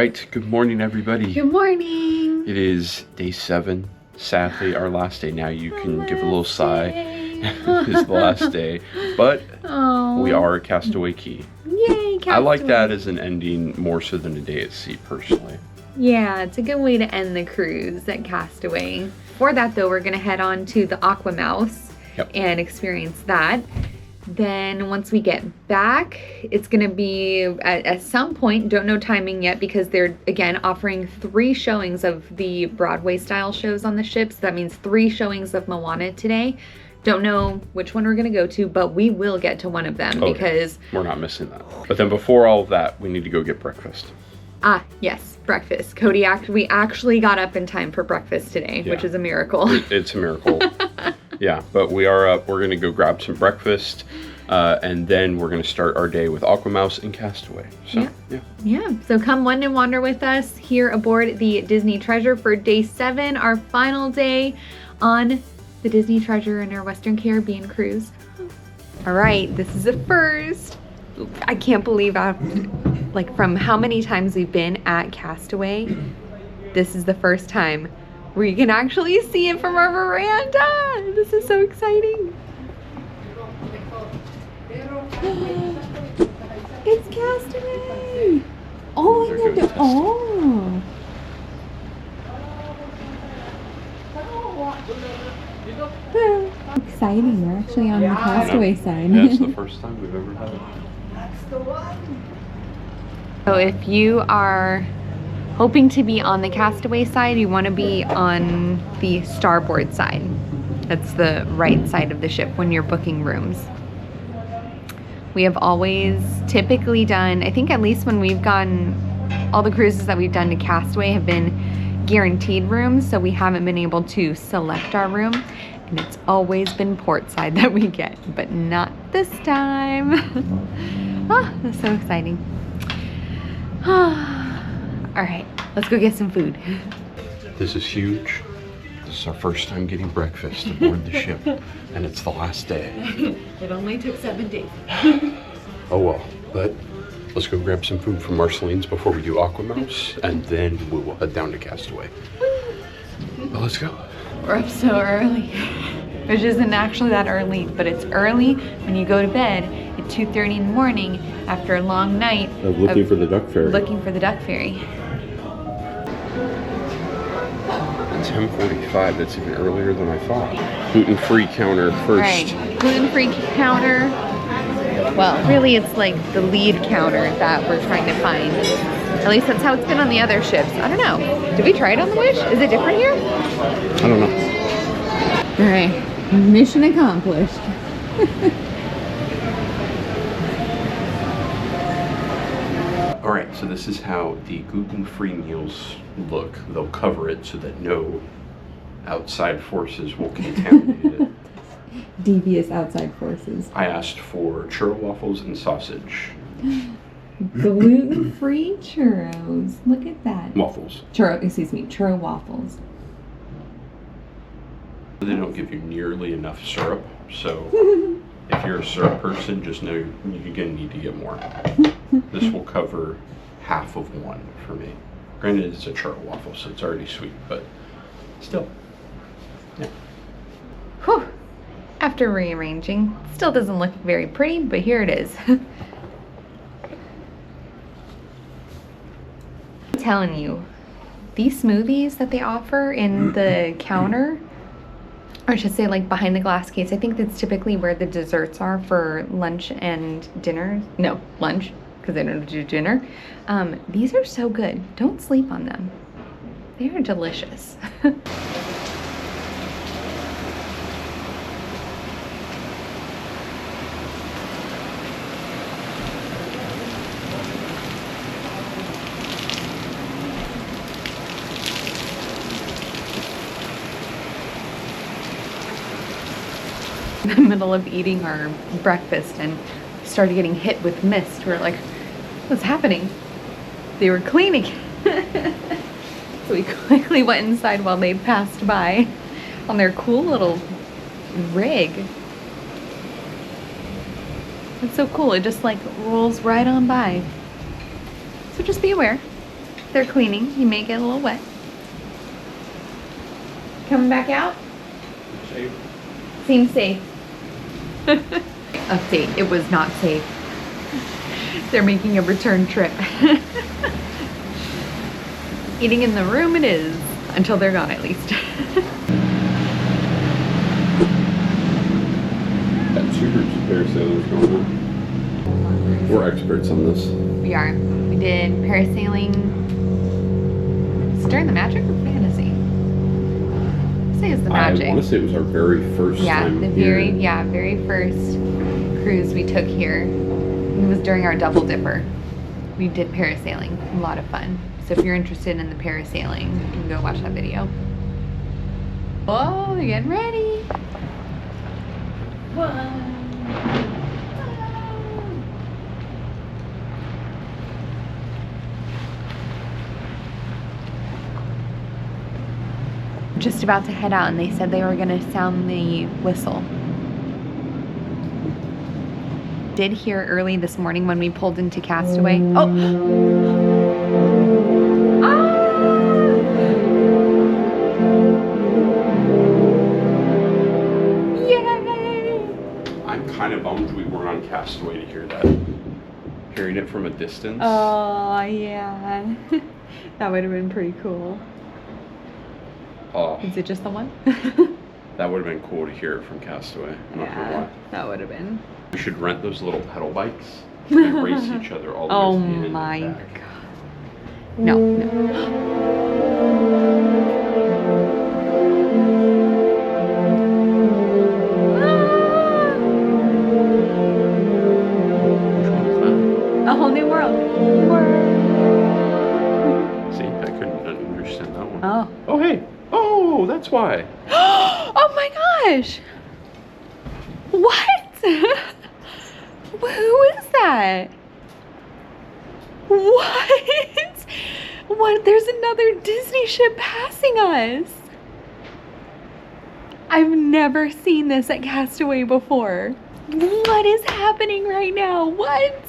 right, good morning everybody. Good morning. It is day 7, sadly our last day. Now you can give a little sigh. It's the last day, but we are at Castaway Cay. Yay, Castaway. I like that as an ending more so than a day at sea personally. Yeah, it's a good way to end the cruise at Castaway. For that though, we're gonna head on to the AquaMouse and experience that. Then once we get back, it's gonna be at some point, don't know timing yet because they're again offering 3 showings of the Broadway style shows on the ship. So that means 3 showings of Moana today. Don't know which one we're gonna go to, but we will get to one of them because we're not missing that. But then before all of that, we need to go get breakfast. Ah, yes, breakfast. Cody, we actually got up in time for breakfast today, which is a miracle. It's a miracle. Yeah, but we are up. We're gonna go grab some breakfast, and then we're gonna start our day with AquaMouse and Castaway. So yeah. So come wander with us here aboard the Disney Treasure for day 7, our final day on the Disney Treasure and our Western Caribbean cruise. All right, this is the first. I can't believe from how many times we've been at Castaway, this is the first time where you can actually see it from our veranda. This is so exciting. It's Castaway. Oh, I love it. Oh. Exciting. We're actually on the Castaway side. Yeah, it's the first time we've ever had it. So if you are hoping to be on the Castaway side, you want to be on the starboard side. That's the right side of the ship when you're booking rooms. We have always typically done, I think at least when we've gone, all the cruises that we've done to Castaway have been guaranteed rooms, so we haven't been able to select our room, and it's always been port side that we get, but not this time. Oh, that's so exciting. All right, let's go get some food. This is huge. This is our first time getting breakfast aboard the ship, and it's the last day. It only took 7 days. Oh well, but let's go grab some food from Marceline's before we do AquaMouse, and then we will head down to Castaway. Well, let's go. We're up so early, which isn't actually that early, but it's early when you go to bed at 2:30 in the morning after a long night of looking for the duck ferry. 10:45, that's even earlier than I thought. Gluten-free counter first. All right, gluten-free counter. Well, really it's like the lead counter that we're trying to find. At least that's how it's been on the other ships. I don't know. Did we try it on the Wish? Is it different here? I don't know. All right, mission accomplished. All right, so this is how the gluten-free meals look. They'll cover it so that no outside forces will contaminate it. Devious outside forces. I asked for churro waffles and sausage. Gluten-free churros. Look at that. Waffles. Churro waffles. They don't give you nearly enough syrup, so if you're a syrup person, just know you're gonna need to get more. This will cover half of one for me. Granted, it's a churro waffle, so it's already sweet, but still. Yeah. Whew. After rearranging, still doesn't look very pretty, but here it is. I'm telling you, these smoothies that they offer in the counter, or I should say like behind the glass case, I think that's typically where the desserts are for lunch and dinner. No, lunch, because they don't do dinner. These are so good. Don't sleep on them. They are delicious. In the middle of eating our breakfast and started getting hit with mist. We're like, what's happening? They were cleaning. So we quickly went inside while they passed by on their cool little rig. It's so cool. It just like rolls right on by. So just be aware. They're cleaning. You may get a little wet. Coming back out? Safe. Seems safe. Update, it was not safe. They're making a return trip. Eating in the room it is, until they're gone at least. Got two groups of parasailers going on. We're experts on this. We are. We did parasailing. Is it during the Magic or Fantasy? I'd say it's the Magic. I want to say it was our very first time very first cruise we took here. It was during our Double Dipper. We did parasailing. A lot of fun. So if you're interested in the parasailing, you can go watch that video. Oh, they're getting ready. Just about to head out, and they said they were gonna sound the whistle. Did hear early this morning when we pulled into Castaway. Oh! Kind of bummed we weren't on Castaway to hear that. Hearing it from a distance. Oh, yeah. That would have been pretty cool. Oh. Is it just the one? That would have been cool to hear it from Castaway. I'm not gonna lie. That would have been. We should rent those little pedal bikes and race each other all the way to the end. Oh my and back. god. No. A whole new world. See, I couldn't understand that one. Oh. Oh, hey. Oh, that's why. Oh my gosh. What? Who is that? What? What? There's another Disney ship passing us. I've never seen this at Castaway before. What is happening right now? What?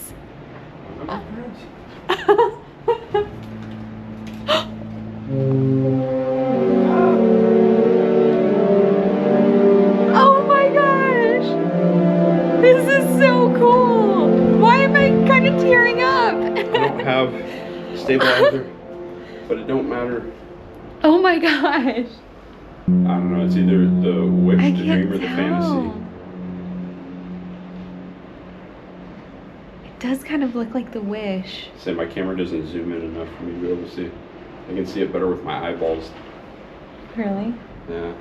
Oh my gosh! This is so cool! Why am I kind of tearing up? I don't have stabilizer, but it don't matter. Oh my gosh! I don't know, it's either the wish, I the dream, or the can't fantasy. tell. It does kind of look like the wish. Say my camera doesn't zoom in enough for me to be able to see. I can see it better with my eyeballs. Really? Yeah.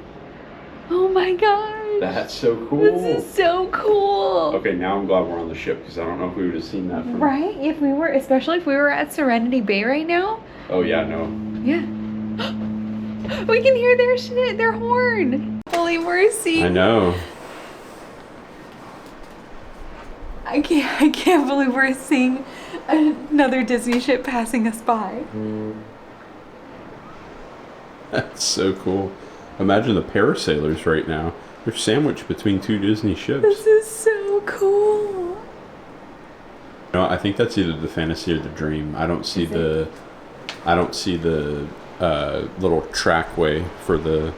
Oh my gosh! That's so cool. This is so cool! Okay, now I'm glad we're on the ship because I don't know if we would have seen that from... Right? If we were, especially if we were at Serenity Bay right now. Oh yeah, no. Yeah. We can hear their shit, their horn. Holy mercy. I know. I can't believe we're seeing another Disney ship passing us by. That's so cool. Imagine the parasailers right now. They're sandwiched between two Disney ships. This is so cool. No, I think that's either the fantasy or the dream. I don't see the little trackway for the...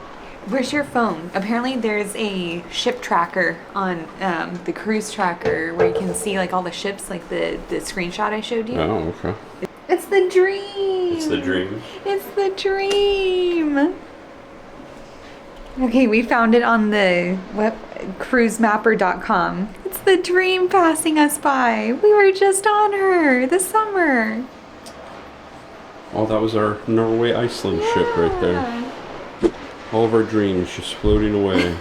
Where's your phone? Apparently there's a ship tracker on the cruise tracker where you can see like all the ships, like the screenshot I showed you. Oh, okay. It's the dream. It's the dream. It's the dream. Okay, we found it on the cruisemapper.com. It's the dream passing us by. We were just on her this summer. Oh, that was our Norway Iceland ship right there. All of our dreams just floating away.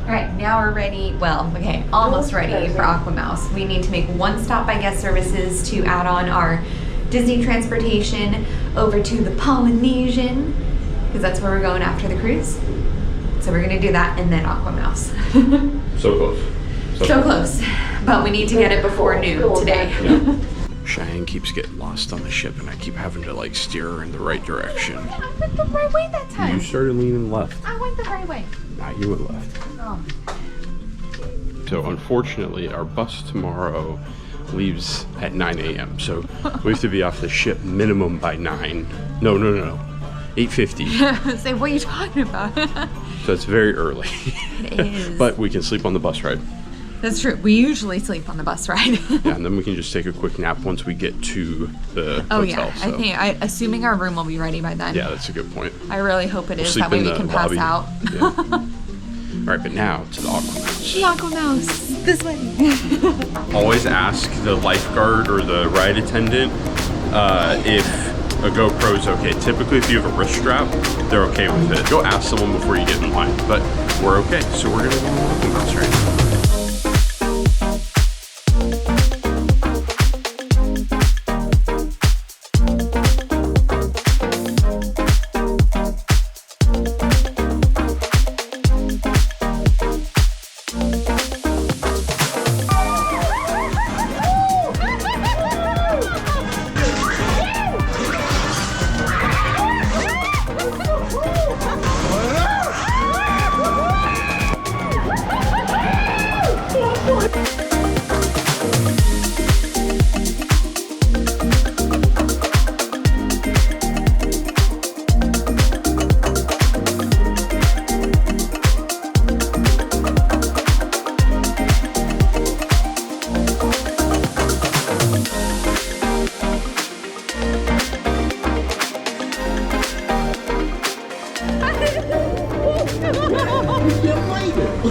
Alright, now we're ready, well, okay, almost ready for AquaMouse. We need to make one stop by guest services to add on our Disney transportation over to the Polynesian, because that's where we're going after the cruise. So we're gonna do that and then AquaMouse. So close. So close, but we need to get it before noon today. Yeah. Cheyenne keeps getting lost on the ship and I keep having to like steer her in the right direction. I went the right way that time. You started leaning left. I went the right way. Nah, you went left. Oh. So unfortunately our bus tomorrow leaves at 9 a.m. So we have to be off the ship minimum by 9. No, 8:50. Say, what are you talking about? So it's very early. It is. But we can sleep on the bus ride. That's true. We usually sleep on the bus ride. Yeah, and then we can just take a quick nap once we get to the Oh hotel. yeah, So. assuming our room will be ready by then. Yeah, that's a good point. I really hope it is. Sleep That way in we the can pass lobby. out. Yeah. All right, but now to the AquaMouse. The AquaMouse. This way. Always ask the lifeguard or the ride attendant if a GoPro is okay. Typically, if you have a wrist strap, they're okay with it. Go ask someone before you get in line, but we're okay. So we're gonna go on the AquaMouse right now.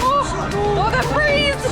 Oh, that breeze!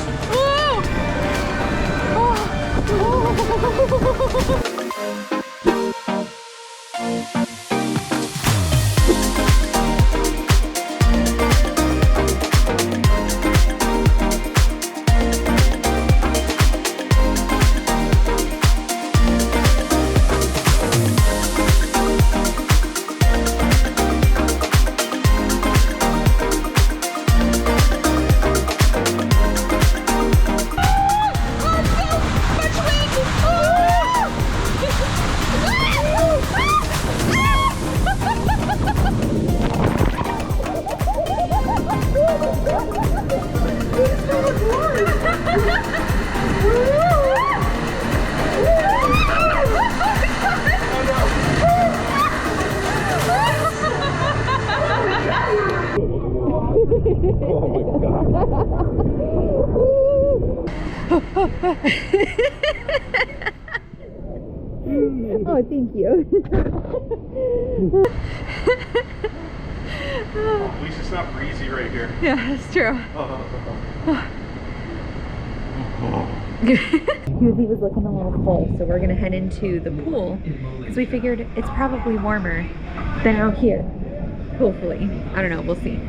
Oh, thank you. At least it's not breezy right here. Yeah, that's true. He was looking a little full, so we're gonna head into the pool because we figured it's probably warmer than out here. Hopefully. I don't know, we'll see.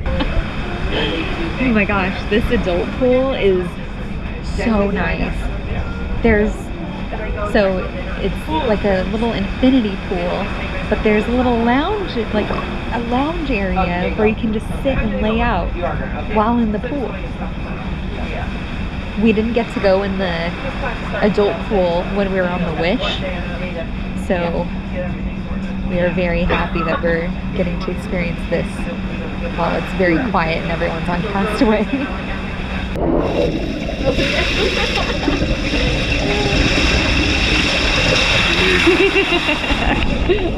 Oh my gosh, this adult pool is so nice. So it's like a little infinity pool, but there's a little lounge, like a lounge area where you can just sit and lay out while in the pool. We didn't get to go in the adult pool when we were on the Wish, so we are very happy that we're getting to experience this while it's very quiet and everyone's on Castaway.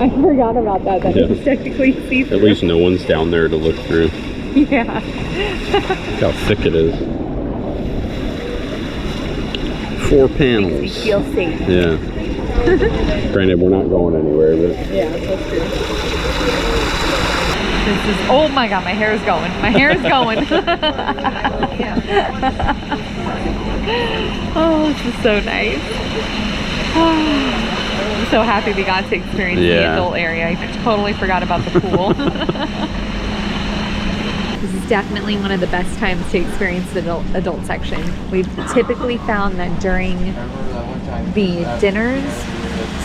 I forgot about that. That is technically see-through. At least no one's down there to look through. Yeah. Look how thick it is. 4 panels. Makes me feel safe. Yeah. Granted, we're not going anywhere, but Yeah, that's true. This is, oh my god, my hair is going. My hair is going. Oh, this is so nice. I'm so happy we got to experience the adult area. I totally forgot about the pool. This is definitely one of the best times to experience the adult section. We've typically found that during the dinners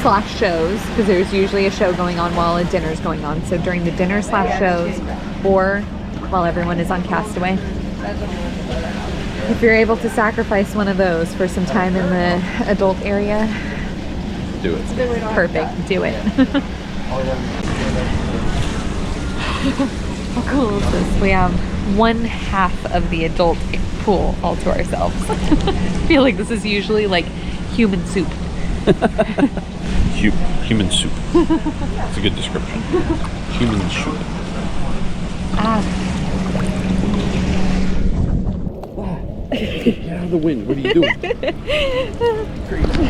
/ shows, because there's usually a show going on while a dinner's going on. So during the dinner / shows, or while everyone is on Castaway, if you're able to sacrifice one of those for some time in the adult area, do it. Perfect, do it. How cool is this? We have 1/2 of the adult pool all to ourselves. I feel like this is usually like human soup. Human soup. That's a good description. Human soup. Get out of the wind. What are you doing? Crazy.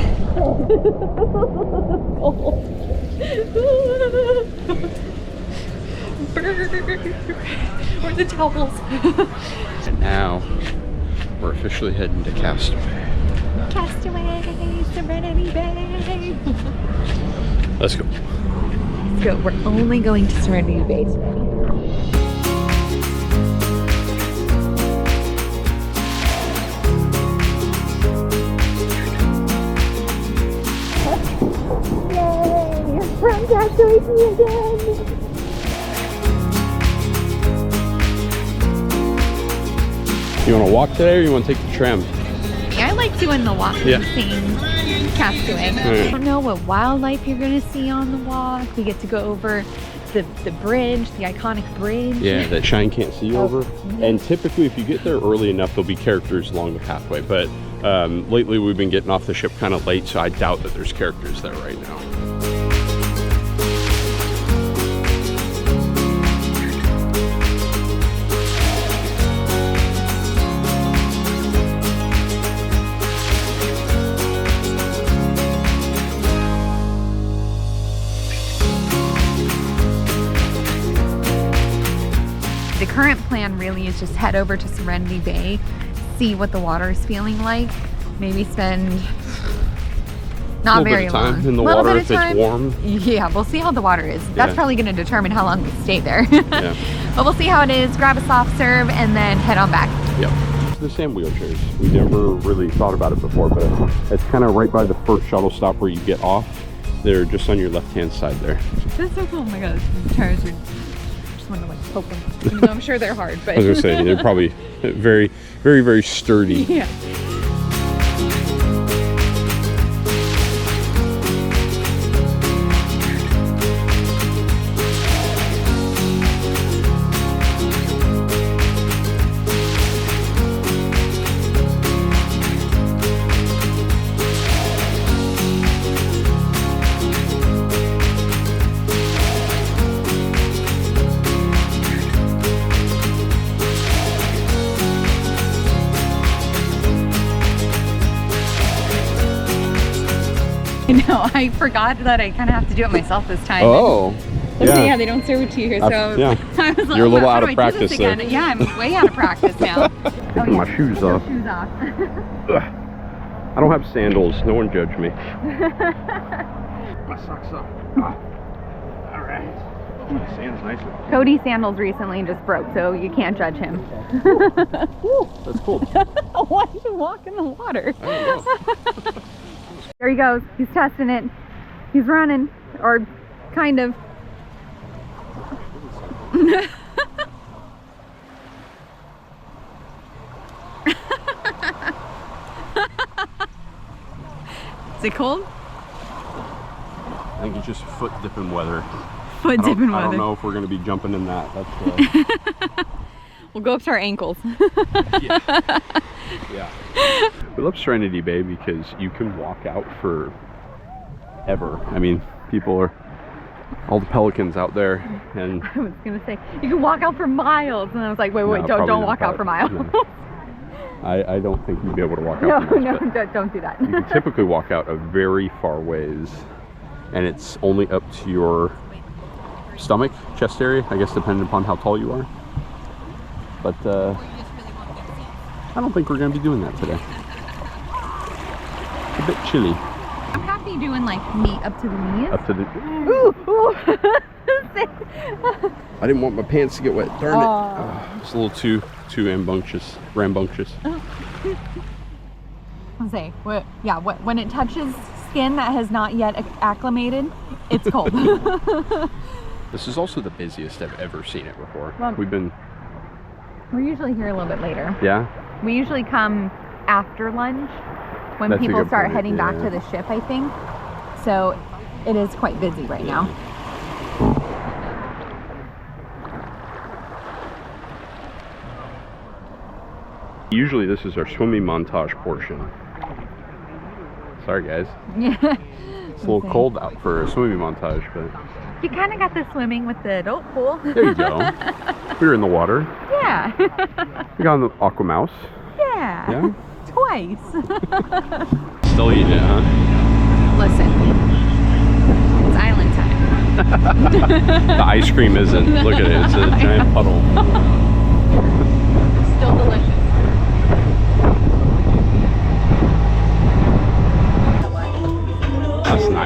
Where's the towels? And now we're officially heading to Castaway. Castaway, Serenity Bay. Let's go. Let's go. We're only going to Serenity Bay today. From Castaway Cay again. You want to walk today or you want to take the tram? Yeah, I like doing the walking thing. Castaway. I don't know what wildlife you're going to see on the walk. We get to go over the bridge, the iconic bridge. Yeah, that Cheyenne can't see you over. And typically if you get there early enough, there'll be characters along the pathway. But lately we've been getting off the ship kind of late, so I doubt that there's characters there right now. The current plan really is just head over to Serenity Bay, see what the water is feeling like, maybe spend not very long. In the water if it's warm. Yeah, we'll see how the water is. That's probably going to determine how long we stay there. Yeah. But we'll see how it is, grab a soft serve, and then head on back. Yep. The sand wheelchairs. We never really thought about it before, but it's kind of right by the first shuttle stop where you get off. They're just on your left-hand side there. This is so cool. Oh my god, these chairs are just want to like poke them. Even though I'm sure they're hard, but I was gonna say they're probably very, very, very sturdy. Yeah. No, I forgot that I kind of have to do it myself this time. Oh, yeah, they don't serve it to you here, so yeah. I was like, You're a little how out do of I practice do this there. again? Yeah, I'm way out of practice now. Taking my shoes off. Shoes off. I don't have sandals. No one judge me. My socks off. All right. The sand's nice. Cody's sandals recently just broke, so you can't judge him. That's cool. Why did you walk in the water? I don't know. There he goes. He's testing it. He's running, or kind of. Is it cold? I think it's just foot dipping weather. Foot dipping weather. I don't know if we're going to be jumping in that. That's, we'll go up to our ankles. Yeah. We love Serenity Bay because you can walk out for ever. I mean, people are, all the pelicans out there, and I was gonna say you can walk out for miles, and I was like, wait, No, don't walk out for miles. No. I don't think you'd be able to walk out. No, for miles, don't do that. you can typically walk out a very far ways, and it's only up to your stomach, chest area, I guess, depending upon how tall you are. But I don't think we're going to be doing that today. It's a bit chilly. I'm happy doing like meat up to the knees. Up to the. Ooh. I didn't want my pants to get wet. Darn it! Oh, it's a little too rambunctious. I'll say, when it touches skin that has not yet acclimated, it's cold. This is also the busiest I've ever seen it before. Well, we're usually here a little bit later. Yeah. We usually come after lunch when That's a people good start point, heading back to the ship, I think. So it is quite busy right now. Usually this is our swimming montage portion. Sorry, guys. Yeah. It's a little cold out for a swimming montage, but... You kind of got the swimming with the adult pool. There you go. We were in the water. Yeah. We got on the AquaMouse. Yeah. Yeah? Twice. Still eating it, huh? Listen. It's island time. The ice cream isn't. Look at it. It's a giant puddle. Still delicious.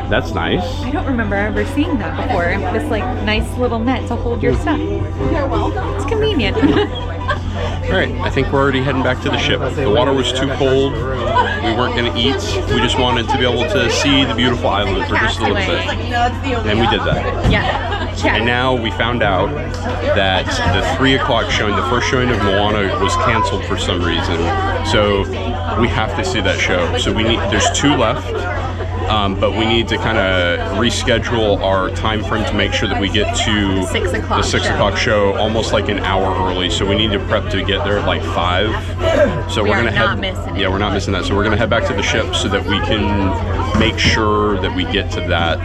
That's nice. I don't remember ever seeing that before. This like nice little net to hold your stuff. You're welcome. It's convenient. Alright, I think we're already heading back to the ship. The water was too cold. We weren't going to eat. We just wanted to be able to see the beautiful island for just a little bit. And we did that. Yeah. Check. And now we found out that the 3 o'clock showing, the first showing of Moana, was canceled for some reason. So we have to see that show. So there's 2 left. But we need to kind of reschedule our time frame to make sure that we get to the 6 o'clock show almost like an hour early. So we need to prep to get there at like 5. So we're gonna head. Yeah, we're not missing that. So we're gonna head back to the ship so that we can make sure that we get to that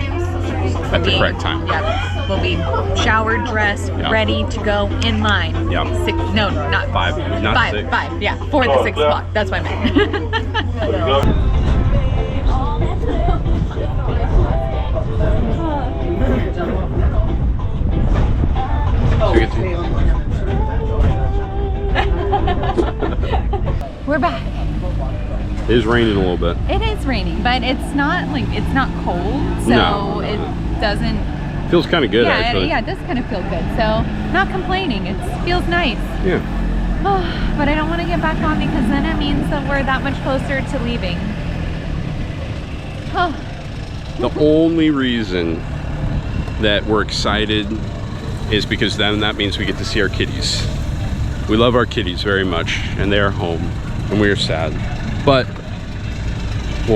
at the correct time. Yep. We'll be showered, dressed, ready to go in line. Yeah. 6. No, not 5. Not 5. 6. 5. Yeah. For the 6 o'clock. That's what I meant. We're back. It is raining a little bit. It is raining, but it's not cold, so No. it doesn't. Feels kind of good, actually. Yeah, it does kind of feel good. So not complaining. It feels nice. Yeah. But I don't want to get back on because then it means that we're that much closer to leaving. The only reason that we're excited is because then that means we get to see our kitties. We love our kitties very much, and they are home, and we are sad. But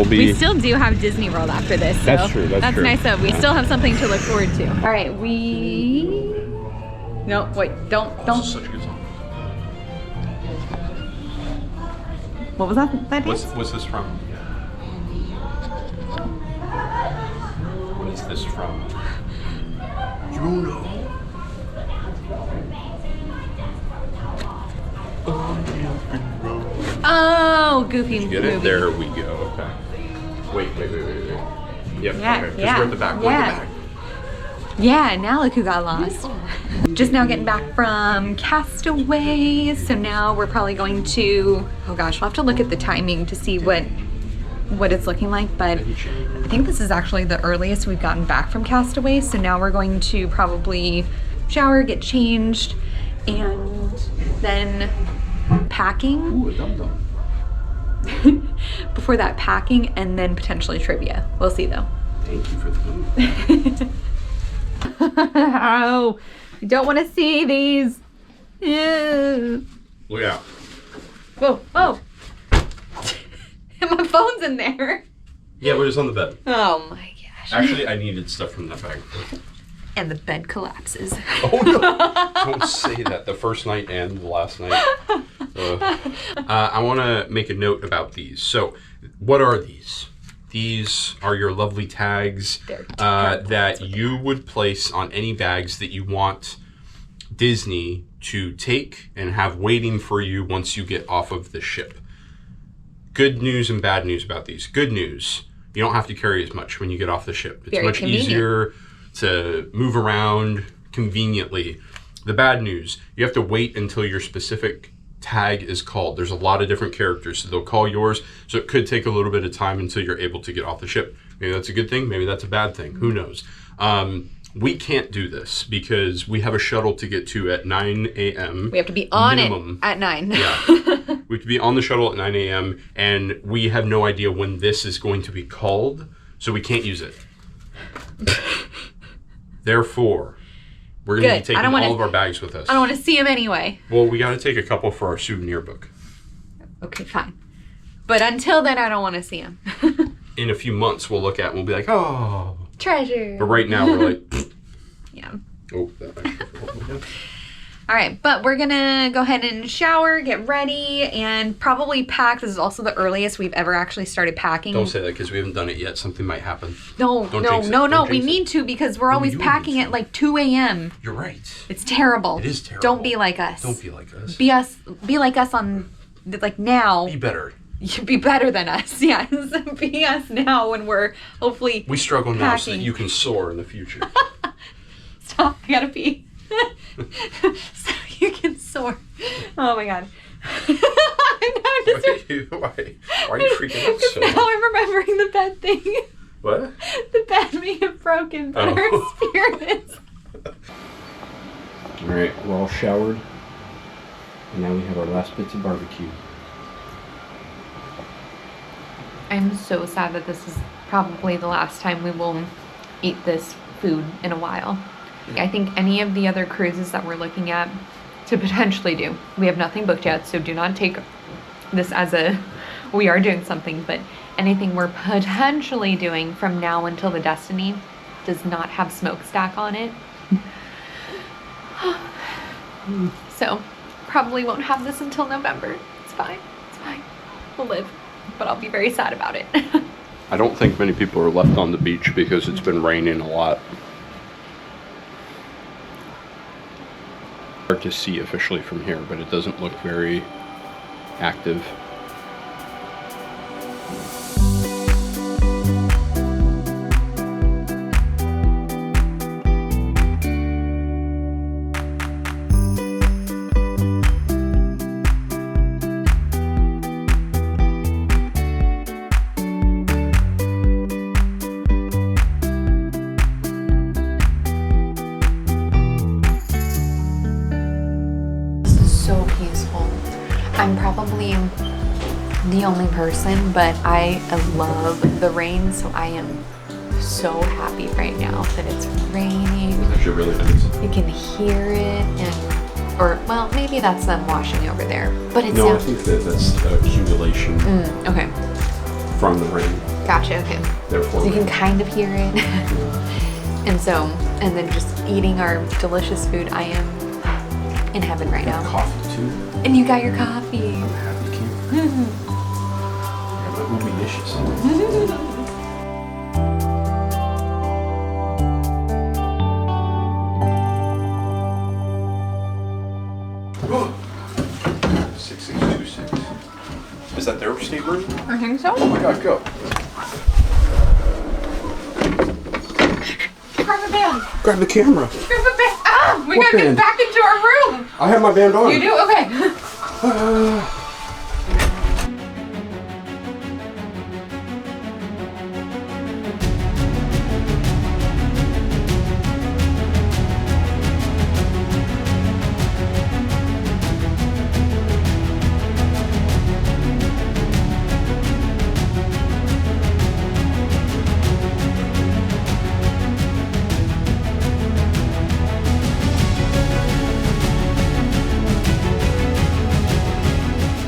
we still do have Disney World after this. So that's true. That's true. Nice though. We still have something to look forward to. All right, No, wait, don't. This is such a good song. What was that? What's this from? What is this from? You know. Oh, Goofy Get movie. it? There we go. Okay. Wait. Yep. Yeah, Okay. Because we're at the back. We're at the back. Yeah, now look who got lost. Just now getting back from Castaway, so now we're probably going to, oh gosh, we'll have to look at the timing to see what it's looking like, but I think this is actually the earliest we've gotten back from Castaway, so now we're going to probably shower, get changed, and then packing. Ooh, a dum-dum. Before that, packing, and then potentially trivia. We'll see though. Thank you for the food. Oh, you don't want to see these. Yeah. Look out. Whoa, oh. My phone's in there. Yeah, but it's on the bed. Oh my gosh. Actually, I needed stuff from that bag. And the bed collapses. Oh no! Don't say that. The first night and the last night. I want to make a note about these. So, what are these? These are your lovely tags that you would place on any bags that you want Disney to take and have waiting for you once you get off of the ship. Good news and bad news about these. Good news, you don't have to carry as much when you get off the ship. It's much easier to move around conveniently. The bad news, you have to wait until your specific tag is called. There's a lot of different characters, so they'll call yours, so it could take a little bit of time until you're able to get off the ship. Maybe that's a good thing, maybe that's a bad thing, who knows. We can't do this because we have a shuttle to get to at 9 a.m. We have to be on minimum. it at 9. Yeah. We have to be on the shuttle at 9 a.m. and we have no idea when this is going to be called, so we can't use it. Therefore, we're going to be taking all of our bags with us. I don't want to see them anyway. Well, we got to take a couple for our souvenir book. Okay, fine. But until then, I don't want to see them. In a few months, we'll look at it and we'll be like, oh. Treasure. But right now, we're like, yeah. oh, that All right, but we're gonna go ahead and shower, get ready, and probably pack. This is also the earliest we've ever actually started packing. Don't say that because we haven't done it yet. Something might happen. No. We need to because we're always packing at like 2 a.m. You're right. It's terrible. It is terrible. Don't be like us. Don't be like us. Be like us on, like now. Be better. You be better than us, yes. Be us now when we're hopefully We struggle packing. now so that you can soar in the future. Stop, I gotta pee. So you can soar. Oh my god. Why are you freaking out so Now much? I'm remembering the bed thing. What? The bed may have broken, but our spirit is. Alright, we're all showered. And now we have our last bits of barbecue. I'm so sad that this is probably the last time we will eat this food in a while. I think any of the other cruises that we're looking at to potentially do, we have nothing booked yet, so do not take this as a we are doing something, but anything we're potentially doing from now until the Destiny does not have smokestack on it. So probably won't have this until November. It's fine. We'll live, but I'll be very sad about it. I don't think many people are left on the beach because it's been raining a lot. Hard to see officially from here, but it doesn't look very active. So peaceful. I'm probably the only person, but I love the rain, so I am so happy right now that it's raining. It's actually really nice. You can hear it, or well, maybe that's them washing over there, but it's No, I think that's accumulation okay. from the rain. Gotcha. Okay. Therefore, So you can kind of hear it, and then just eating our delicious food. I am in heaven right now. Coffee too. And you got your coffee. I'm happy to keep. Yeah, but it will be delicious. 6626. Is that their stateroom? I think so. Oh my god, go. Grab a band. Grab the camera. Grab a band. Ah! We What gotta get band? back into our room. I have my band on. You do? Okay.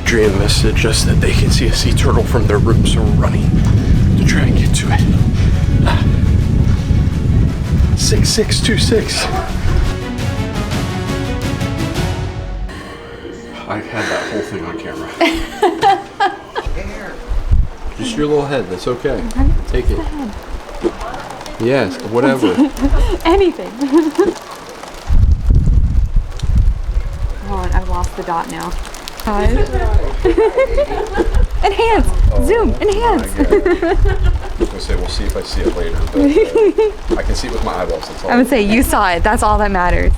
Adrian messaged us that they can see a sea turtle from their room, so we're running to try and get to it. 6626. I've had that whole thing on camera. Just your little head, that's okay. Take it. Yes, whatever. Anything. Hold on, I've lost the dot now. Enhance! Zoom! Enhance! I was gonna say, we'll see if I see it later, but I can see it with my eyeballs, that's all. I would say you saw it. That's all that matters.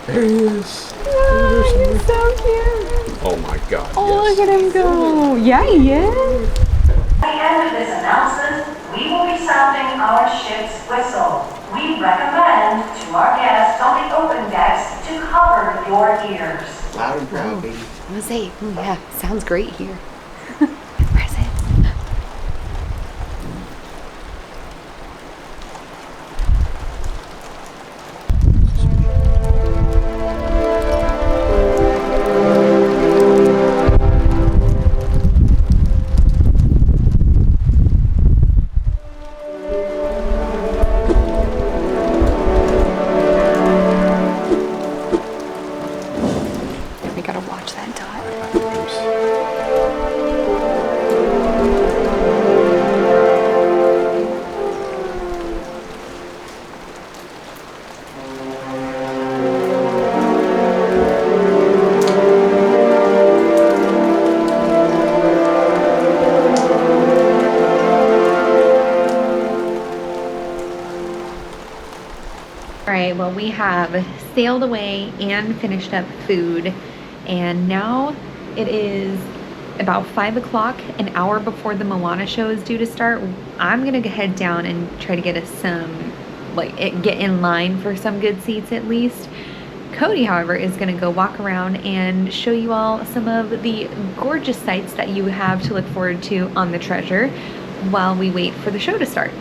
There he is. Oh, he's so cute. Oh my god, Oh, yes. look at him go. Yeah, he is. At the end of this announcement, we will be sounding our ship's whistle. We recommend to our guests on the open decks to cover your ears. Loud and proud, baby. I'm gonna say, yeah, sounds great here. Present. well, we have sailed away and finished up food, and now it is about 5 o'clock, an hour before the Moana show is due to start. I'm gonna head down and try to get us some, get in line for some good seats at least. Cody, however, is gonna go walk around and show you all some of the gorgeous sights that you have to look forward to on the Treasure while we wait for the show to start.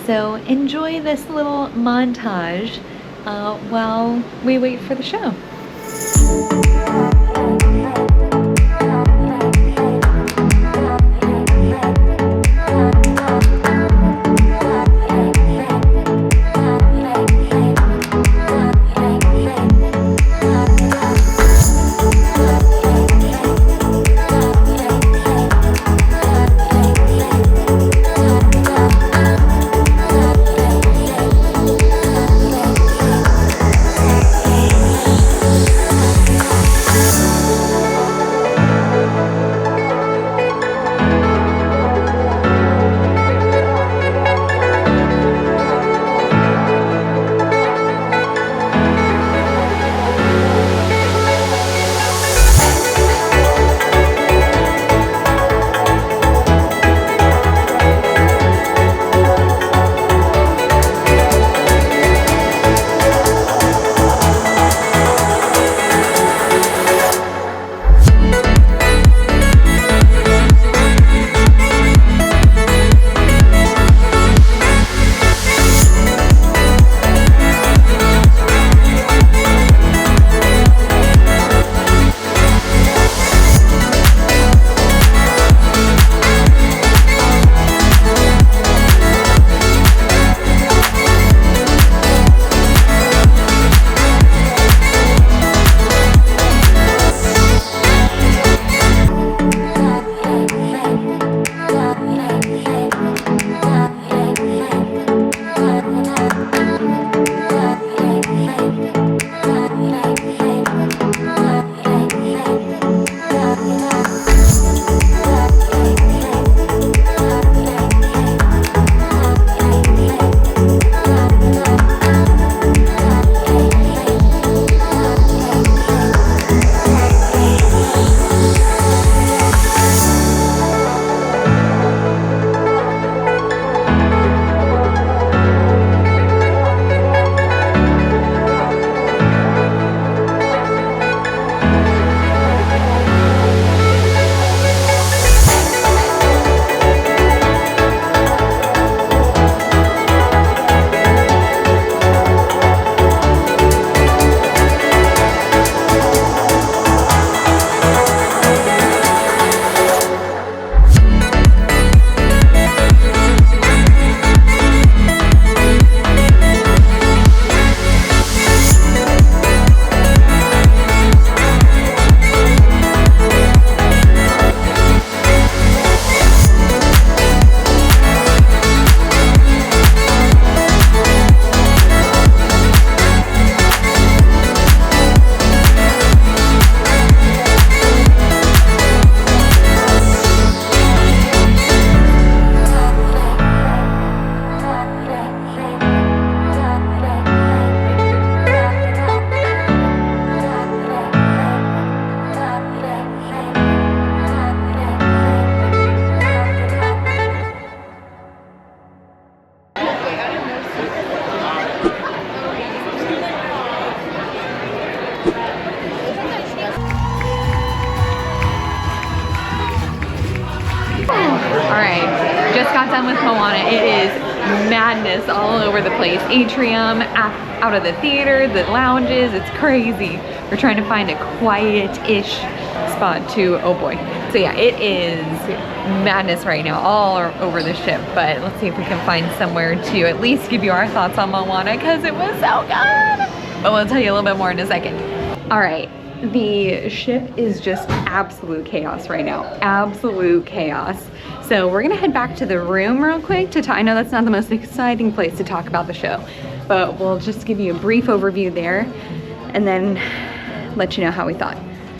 So enjoy this little montage while we wait for the show. got done with Moana. It is madness all over the place. Atrium, out of the theater, the lounges, it's crazy. We're trying to find a quiet-ish spot to, oh boy. So yeah, it is madness right now all over the ship, but let's see if we can find somewhere to at least give you our thoughts on Moana, because it was so good. But we'll tell you a little bit more in a second. All right, the ship is just absolute chaos right now, absolute chaos. So we're gonna head back to the room real quick to talk. I know that's not the most exciting place to talk about the show, but we'll just give you a brief overview there and then let you know how we thought.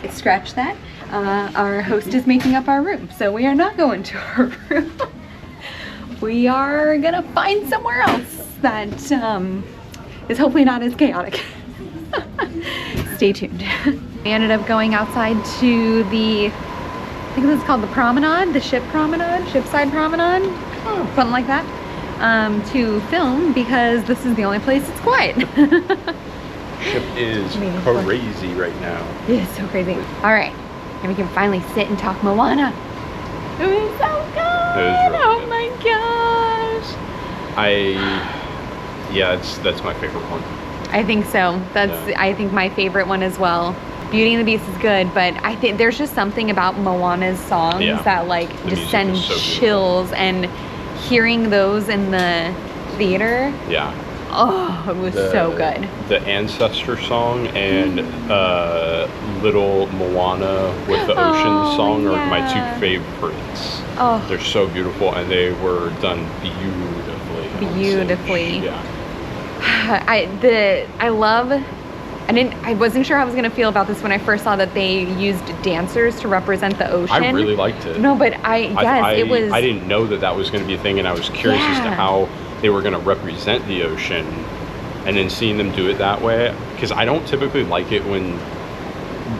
Scratch that. Our host is making up our room, so we are not going to our room. We are gonna find somewhere else that is hopefully not as chaotic. Stay tuned. We ended up going outside to the, I think this is called the promenade, the ship promenade, shipside promenade, something like that, to film because this is the only place it's quiet. Ship is crazy right now. It is so crazy. All right, and we can finally sit and talk Moana. It was so good. It was really oh good. my gosh. That's my favorite one. I think so. I think my favorite one as well. Beauty and the Beast is good, but I think there's just something about Moana's songs that like just send chills, and hearing those in the theater. Yeah. Oh, it was so good. The Ancestor song and Little Moana with the Ocean song are my two favorites. Oh. They're so beautiful, and they were done beautifully. Beautifully. Yeah. I wasn't sure how I was gonna feel about this when I first saw that they used dancers to represent the ocean. I really liked it. No, but it was. I didn't know that was going to be a thing, and I was curious as to how they were going to represent the ocean, and then seeing them do it that way, because I don't typically like it when,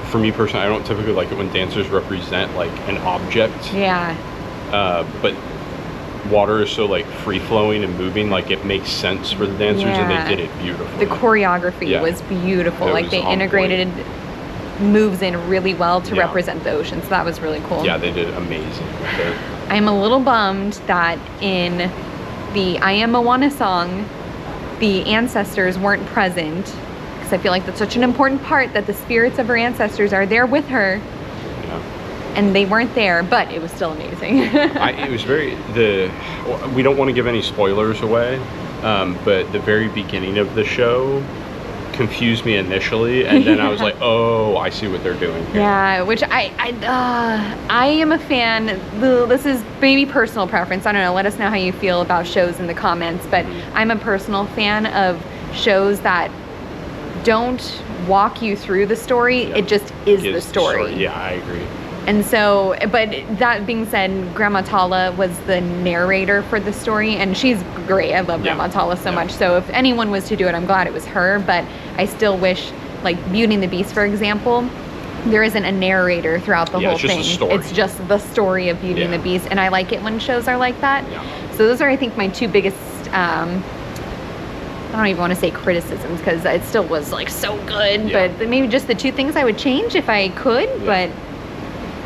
for me personally, I don't typically like it when dancers represent like an object. Yeah. But water is so like free flowing and moving, like it makes sense for the dancers, and they did it beautifully. The choreography was beautiful. Like they integrated moves in really well to represent the ocean, so that was really cool. Yeah, they did amazing with it. I'm a little bummed that in the I Am Moana song, the ancestors weren't present, because I feel like that's such an important part, that the spirits of her ancestors are there with her. And they weren't there, but it was still amazing. It was we don't want to give any spoilers away, but the very beginning of the show confused me initially, and then I was like, oh, I see what they're doing here. Yeah, which I am a fan. This is maybe personal preference. I don't know. Let us know how you feel about shows in the comments, but I'm a personal fan of shows that don't walk you through the story. It just is the story. Yeah, I agree. And so, but that being said, Grandma Tala was the narrator for the story, and she's great. I love Grandma Tala so much. So if anyone was to do it, I'm glad it was her, but I still wish, like Beauty and the Beast, for example, there isn't a narrator throughout the whole thing. It's just the story of Beauty and the Beast, and I like it when shows are like that. So those are, I think, my two biggest, I don't even want to say criticisms, because it still was like so good, but maybe just the two things I would change if I could, but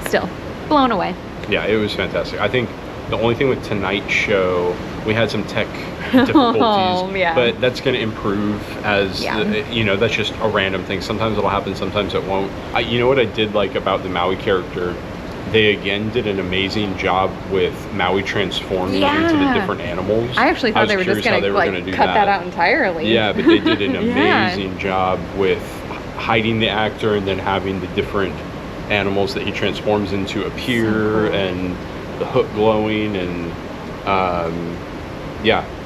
still blown away. Yeah, it was fantastic. I think the only thing with tonight's show, we had some tech difficulties, but that's going to improve as that's just a random thing. Sometimes it'll happen, sometimes it won't. You know what I did like about the Maui character? They again did an amazing job with Maui transforming into the different animals. I actually thought they were just going to like cut that out entirely. Yeah, but they did an amazing job with hiding the actor and then having the different animals that he transforms into appear, and the hook glowing, and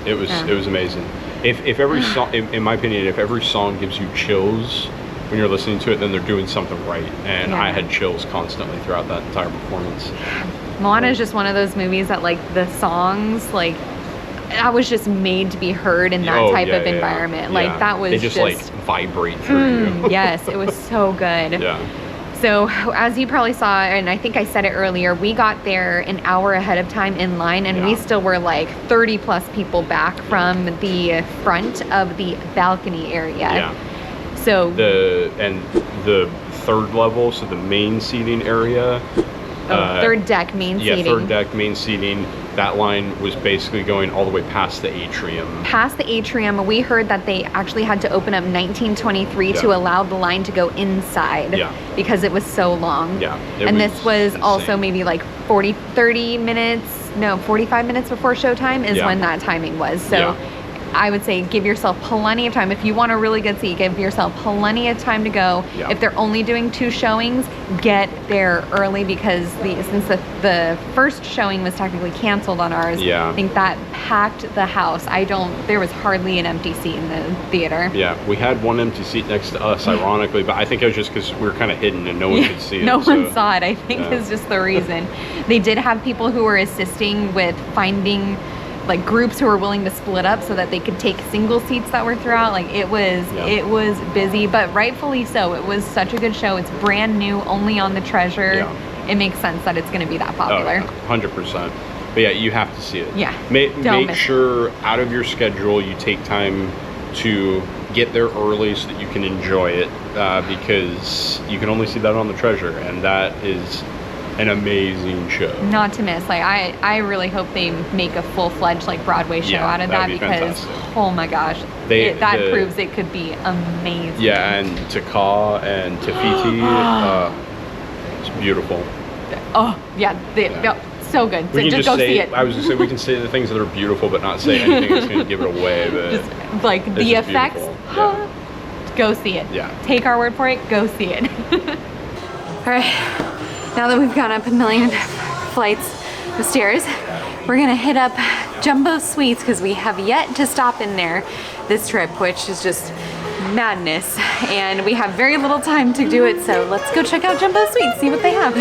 it was amazing. If every song, in my opinion, if every song gives you chills when you're listening to it, then they're doing something right. And I had chills constantly throughout that entire performance. Moana is just one of those movies that, like, the songs, like, I was just made to be heard in that type of environment. Like that was they just like vibrate through you. Yes, it was so good. So as you probably saw, and I think I said it earlier, we got there an hour ahead of time in line, and we still were like 30 plus people back from the front of the balcony area. So the third level, so the main seating area. Third deck main seating. Yeah, third deck main seating. That line was basically going all the way past the atrium. Past the atrium, we heard that they actually had to open up 1923 to allow the line to go inside because it was so long. And this was also maybe like 45 minutes before showtime is when that timing was. So I would say give yourself plenty of time. If you want a really good seat, give yourself plenty of time to go. If they're only doing 2 showings, get there early, because since the first showing was technically canceled on ours, I think that packed the house. There was hardly an empty seat in the theater. Yeah, we had one empty seat next to us, ironically, but I think it was just because we were kind of hidden and no one could see it. No one saw it, I think, is just the reason. They did have people who were assisting with finding like groups who were willing to split up so that they could take single seats that were throughout. Like it was busy, but rightfully so. It was such a good show. It's brand new, only on the Treasure. Yeah. It makes sense that it's going to be that popular. 100%. But yeah, you have to see it. Yeah. Make sure out of your schedule you take time to get there early so that you can enjoy it, because you can only see that on the Treasure, and that is an amazing show. Not to miss. Like I really hope they make a full-fledged like Broadway show out of that, because fantastic. Oh my gosh, that proves it could be amazing. Yeah, and Taka and Tafiti, it's beautiful. Oh yeah, so good. So just go see it. I was gonna say we can say the things that are beautiful, but not say anything that's gonna give it away. But just like the effects. Yeah. Go see it. Yeah. Take our word for it. Go see it. All right. Now that we've gone up a million flights of stairs, we're gonna hit up Jumbeaux Sweets because we have yet to stop in there this trip, which is just madness. And we have very little time to do it, so let's go check out Jumbeaux Sweets, see what they have.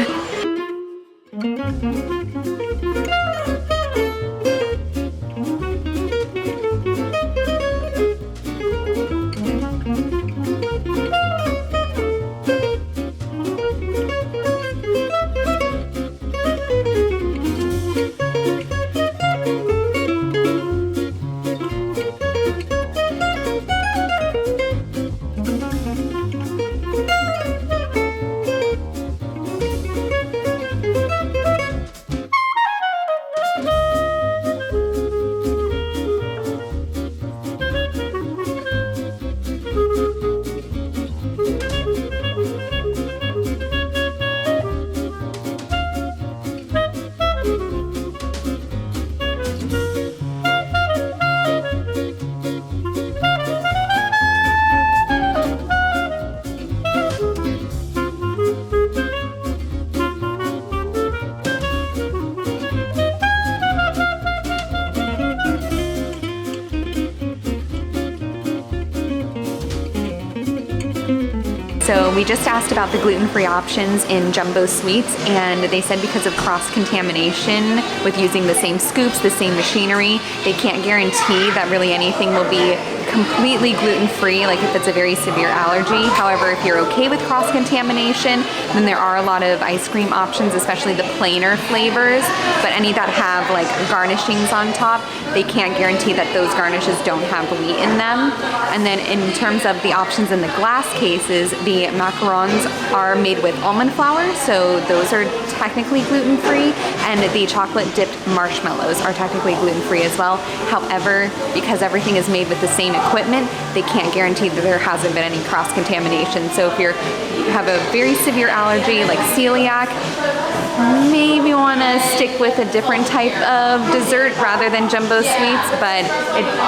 So we just asked about the gluten-free options in Jumbeaux Sweets, and they said because of cross-contamination with using the same scoops, the same machinery, they can't guarantee that really anything will be completely gluten-free, like if it's a very severe allergy. However, if you're okay with cross-contamination, then there are a lot of ice cream options, especially the plainer flavors, but any that have like garnishings on top, they can't guarantee that those garnishes don't have wheat in them. And then in terms of the options in the glass cases, the macarons are made with almond flour, so those are technically gluten-free, and the chocolate-dipped marshmallows are technically gluten-free as well. However, because everything is made with the same equipment, they can't guarantee that there hasn't been any cross-contamination. So if you have a very severe allergy like celiac, maybe want to stick with a different type of dessert rather than Jumbeaux Sweets, but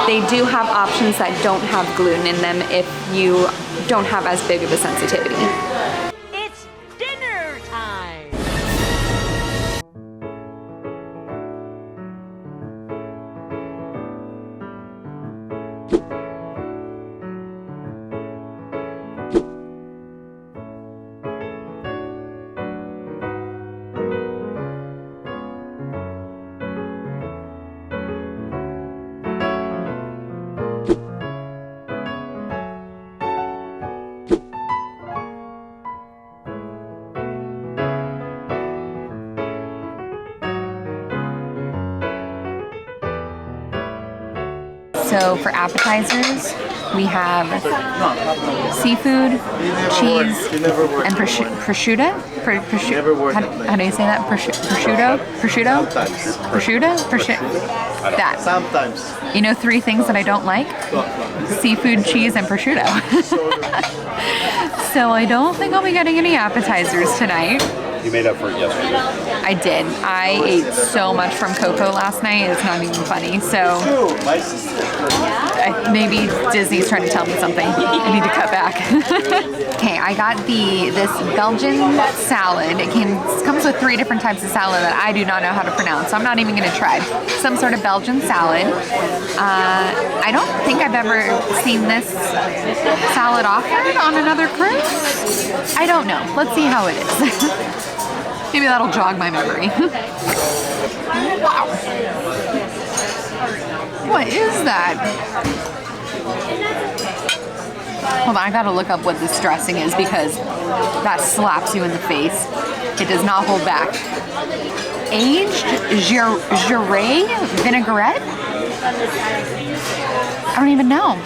they do have options that don't have gluten in them if you don't have as big of a sensitivity. It's dinner time! So for appetizers, we have seafood, cheese, and prosciutto. How do you say that? Prosciutto? That. Sometimes. You know, 3 things that I don't like? Seafood, cheese, and prosciutto. So I don't think I'll be getting any appetizers tonight. You made up for it yesterday. I did. I ate so much from Coco last night, it's not even funny. So maybe Disney's trying to tell me something. I need to cut back. Okay, I got this Belgian salad. It comes with 3 different types of salad that I do not know how to pronounce, so I'm not even going to try. Some sort of Belgian salad. I don't think I've ever seen this salad offered on another cruise. I don't know. Let's see how it is. Maybe that'll jog my memory. Wow. What is that? Hold on, I gotta look up what this dressing is because that slaps you in the face. It does not hold back. Aged Jarret vinaigrette? I don't even know.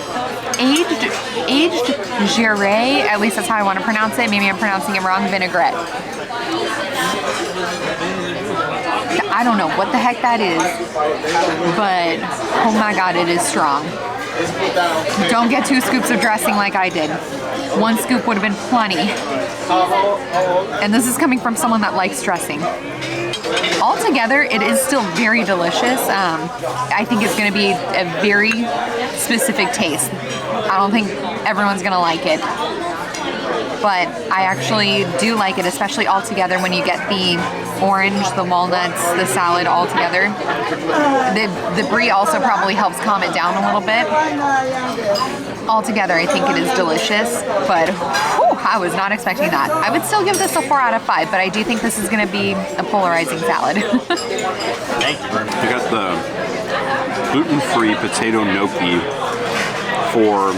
Aged Jarret, at least that's how I want to pronounce it. Maybe I'm pronouncing it wrong. Vinaigrette. I don't know what the heck that is, but oh my god, it is strong. Don't get 2 scoops of dressing like I did. 1 scoop would have been plenty. And this is coming from someone that likes dressing. Altogether, it is still very delicious. I think it's going to be a very specific taste. I don't think everyone's going to like it. But I actually do like it, especially all together when you get the orange, the walnuts, the salad all together. The brie also probably helps calm it down a little bit. Altogether, I think it is delicious, but whew, I was not expecting that. I would still give this a 4 out of 5, but I do think this is going to be a polarizing salad. Thank you. I got the gluten-free potato gnocchi for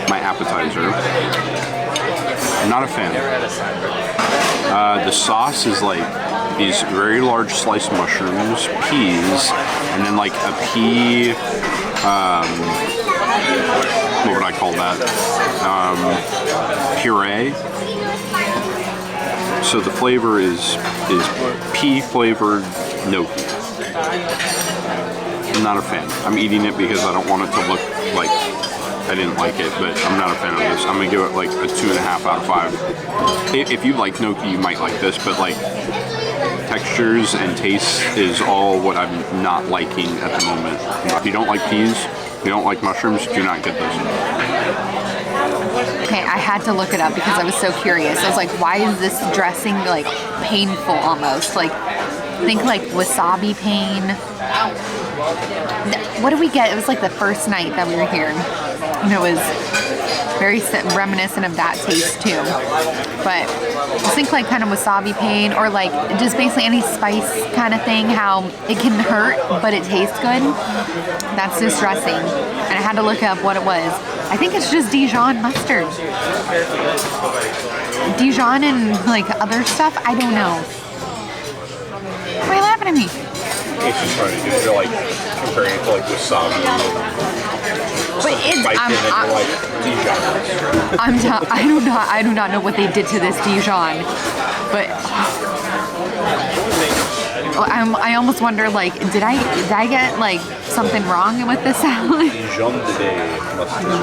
my appetizer. I'm not a fan. The sauce is like these very large sliced mushrooms, peas, and then like a pea, what would I call that? Puree. So the flavor is pea flavored gnocchi. I'm not a fan. I'm eating it because I don't want it to look like I didn't like it, but I'm not a fan of this. I'm gonna give it like a 2.5 out of 5. If you like gnocchi, you might like this, but like textures and taste is all what I'm not liking at the moment. If you don't like peas, if you don't like mushrooms, do not get this. Okay, I had to look it up because I was so curious. I was like, why is this dressing like painful almost? Like, think like wasabi pain. What did we get? It was like the first night that we were here. And it was very reminiscent of that taste too. But I think like kind of wasabi pain or like just basically any spice kind of thing, how it can hurt, but it tastes good. That's this dressing. And I had to look up what it was. I think it's just Dijon mustard. Dijon and like other stuff, I don't know. Why are you laughing at me? It's just hard to do. They're like comparing it to like wasabi. But I do not know what they did to this Dijon, but I almost wonder like did I get like something wrong with this salad? Dijon today.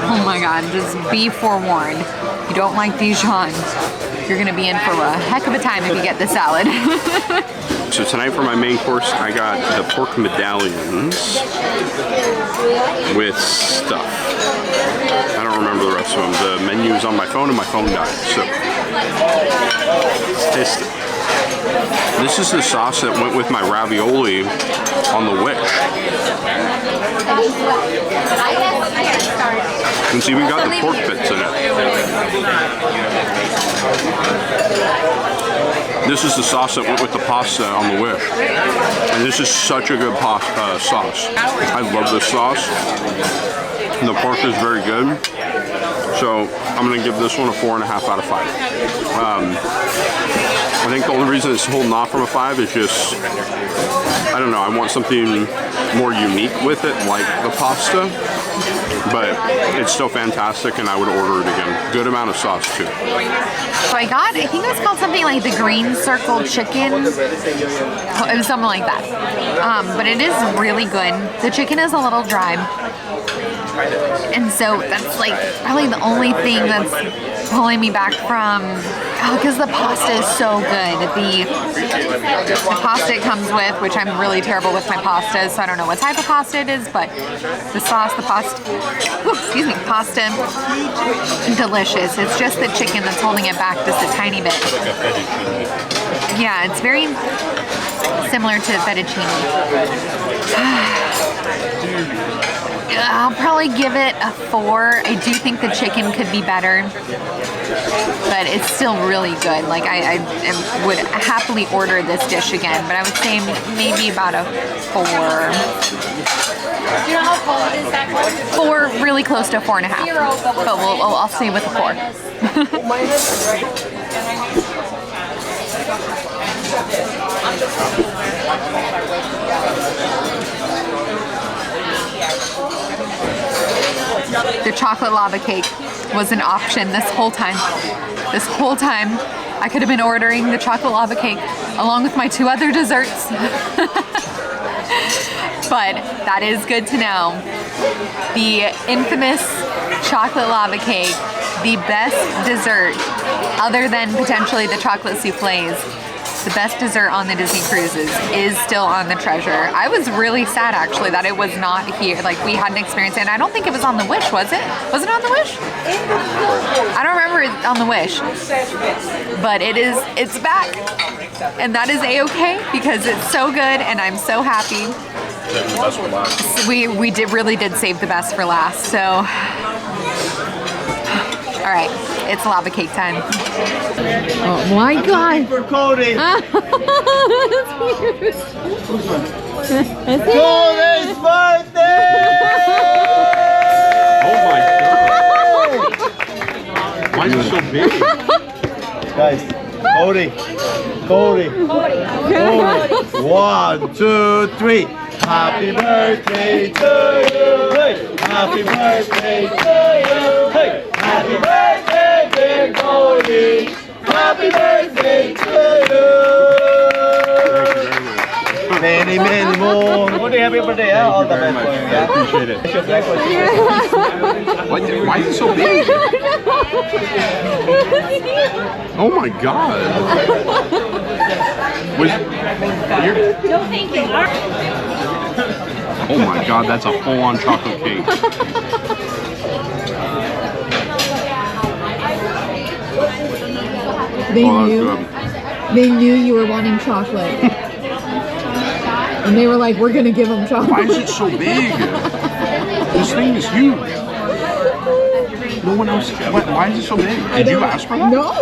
Oh my god, just be forewarned. If you don't like Dijon, you're gonna be in for a heck of a time if you get this salad. So tonight for my main course, I got the pork medallions with stuff. I don't remember the rest of them. The menu is on my phone and my phone died, so let's taste it. This is the sauce that went with my ravioli on the Wish. It's even got the pork bits in it. This is the sauce that went with the pasta on the Wish. And this is such a good sauce. I love this sauce. And the pork is very good. So I'm going to give this one a 4.5 out of 5. I think the only reason it's holding off from a 5 is just, I don't know, I want something more unique with it, like the pasta. But it's still fantastic and I would order it again. Good amount of sauce too. So I think it was called something like the green circle chicken. It was something like that. But it is really good. The chicken is a little dry. And so that's like probably the only thing that's pulling me back from, because the pasta is so good. The pasta it comes with, which I'm really terrible with my pastas, so I don't know what type of pasta it is, but the sauce, the pasta, delicious. It's just the chicken that's holding it back just a tiny bit. Yeah, it's very similar to fettuccine. I'll probably give it a 4. I do think the chicken could be better, but it's still really good. Like I would happily order this dish again, but I would say maybe about a 4. Do you know how cold it is that cold? 4, really close to 4.5. But I'll stay with a 4. The chocolate lava cake was an option this whole time. This whole time, I could have been ordering the chocolate lava cake along with my 2 other desserts. But that is good to know. The infamous chocolate lava cake, the best dessert, other than potentially the chocolate soufflés, the best dessert on the Disney cruises is still on the Treasure. I was really sad actually that it was not here. Like we hadn't experienced it. And I don't think it was on the Wish, was it? Was it on the Wish? I don't remember it on the Wish. But it's back. And that is a-okay because it's so good and I'm so happy. We really did save the best for last. So all right, it's lava cake time. Oh my God! For Cody. That's weird. Cody's birthday! Oh my God! Why is it so big? Guys, Cody. 1, 2, 3. Happy birthday to you. Hey. Happy birthday to you. Hey. Happy birthday, dear Cody. Happy birthday to you. Many more. Cody, happy birthday. All the best for you. I appreciate it. Why is it so big? Oh my God! No, thank you. Oh my God, that's a full-on chocolate cake. They knew you were wanting chocolate. And they were like, we're gonna give them chocolate. Why is it so big? This thing is huge. No one else. Why is it so big? Did you ask for that? No,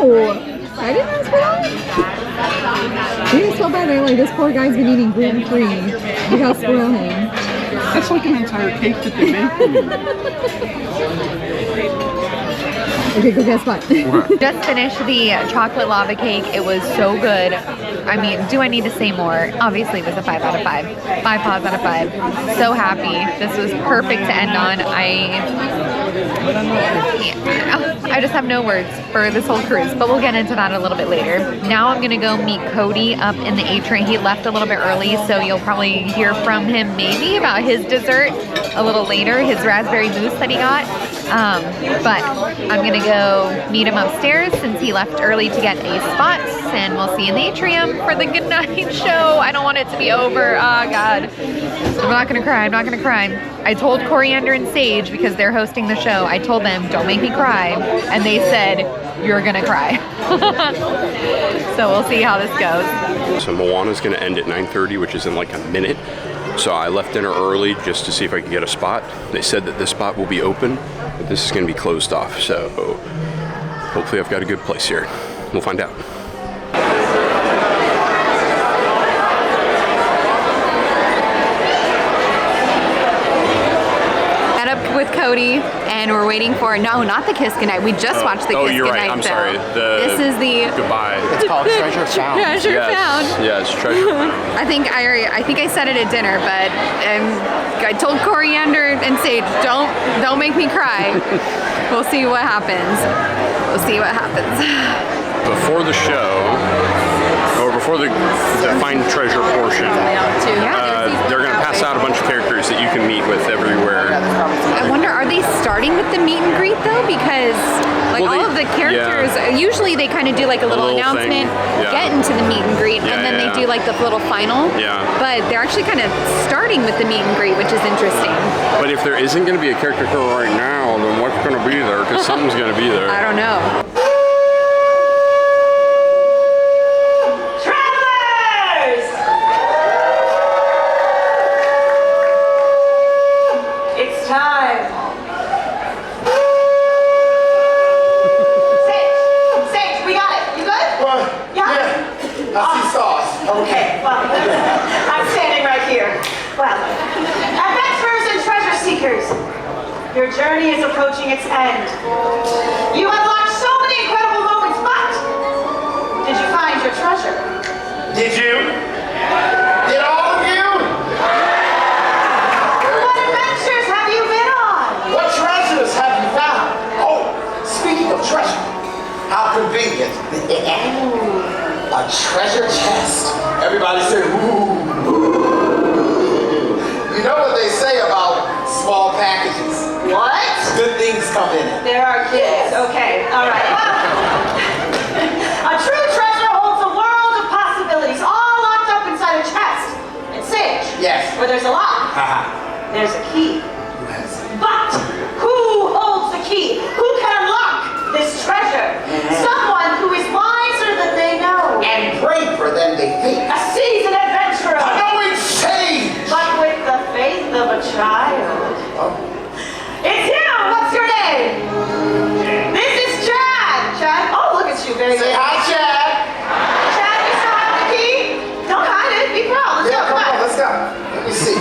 I didn't ask for that. They so bad. They're like, this poor guy's been eating gluten-free. We gotta spoil him. That's like an entire cake that they make for you. Okay, go guess what? Just finished the chocolate lava cake. It was so good. I mean, do I need to say more? Obviously, it was a 5 out of 5. 5 paws out of 5. So happy. This was perfect to end on. I just have no words for this whole cruise, but we'll get into that a little bit later. Now I'm gonna go meet Cody up in the A train. He left a little bit early, so you'll probably hear from him maybe about his dessert a little later, his raspberry mousse that he got. But I'm gonna go meet him upstairs since he left early to get a spot, and we'll see you in the atrium for the goodnight show. I don't want it to be over. Oh God. I'm not gonna cry. I'm not gonna cry. I told Coriander and Sage, because they're hosting the show, I told them, don't make me cry. And they said, you're gonna cry. So we'll see how this goes. So Moana's gonna end at 9:30, which is in like a minute. So I left dinner early just to see if I could get a spot. They said that this spot will be open, but this is gonna be closed off. So hopefully I've got a good place here. We'll find out. With Cody, and we're waiting for not the kiss goodnight. We just watched the kiss you're goodnight. right. I'm sorry. This is the goodbye. It's called Treasure Found. Treasure found. Yes, treasure found. I think I said it at dinner, but I told Coriander and Sage, don't make me cry. We'll see what happens. We'll see what happens. Before the show, or before the Find Treasure portion, they're going to pass out a bunch of characters that you can meet with everywhere. I wonder, are they starting with the meet and greet though? Because all of the characters, usually they kind of do like a little announcement, get into the meet and greet, and then they do like the little final. Yeah. But they're actually kind of starting with the meet and greet, which is interesting. But if there isn't going to be a character right now, then what's going to be there? Because something's going to be there. I don't know. It's time your journey is approaching its end. You unlocked so many incredible moments, but did you find your treasure? Did you? Did all of you? What adventures have you been on? What treasures have you found? Oh, speaking of treasure, how convenient. A treasure chest. Everybody say, ooh. You know what they say about small packages? What? Good things come in it. There are kids. Okay, all right. A true treasure holds a world of possibilities, all locked up inside a chest. And Sage, Yes. where there's a lock, there's a key. But who holds the key? Who can unlock this treasure? Someone who is wiser than they know. And braver than they think. A seasoned adventurer. I know it's Sage! But with the faith of a child. It's you! What's your name? This is Chad. Chad? Oh, look at you. Very Say good. hi, Chad! Chad, you still have the key? Don't hide it. Be proud. Let's Yeah, go. come on, let's go. Let me see.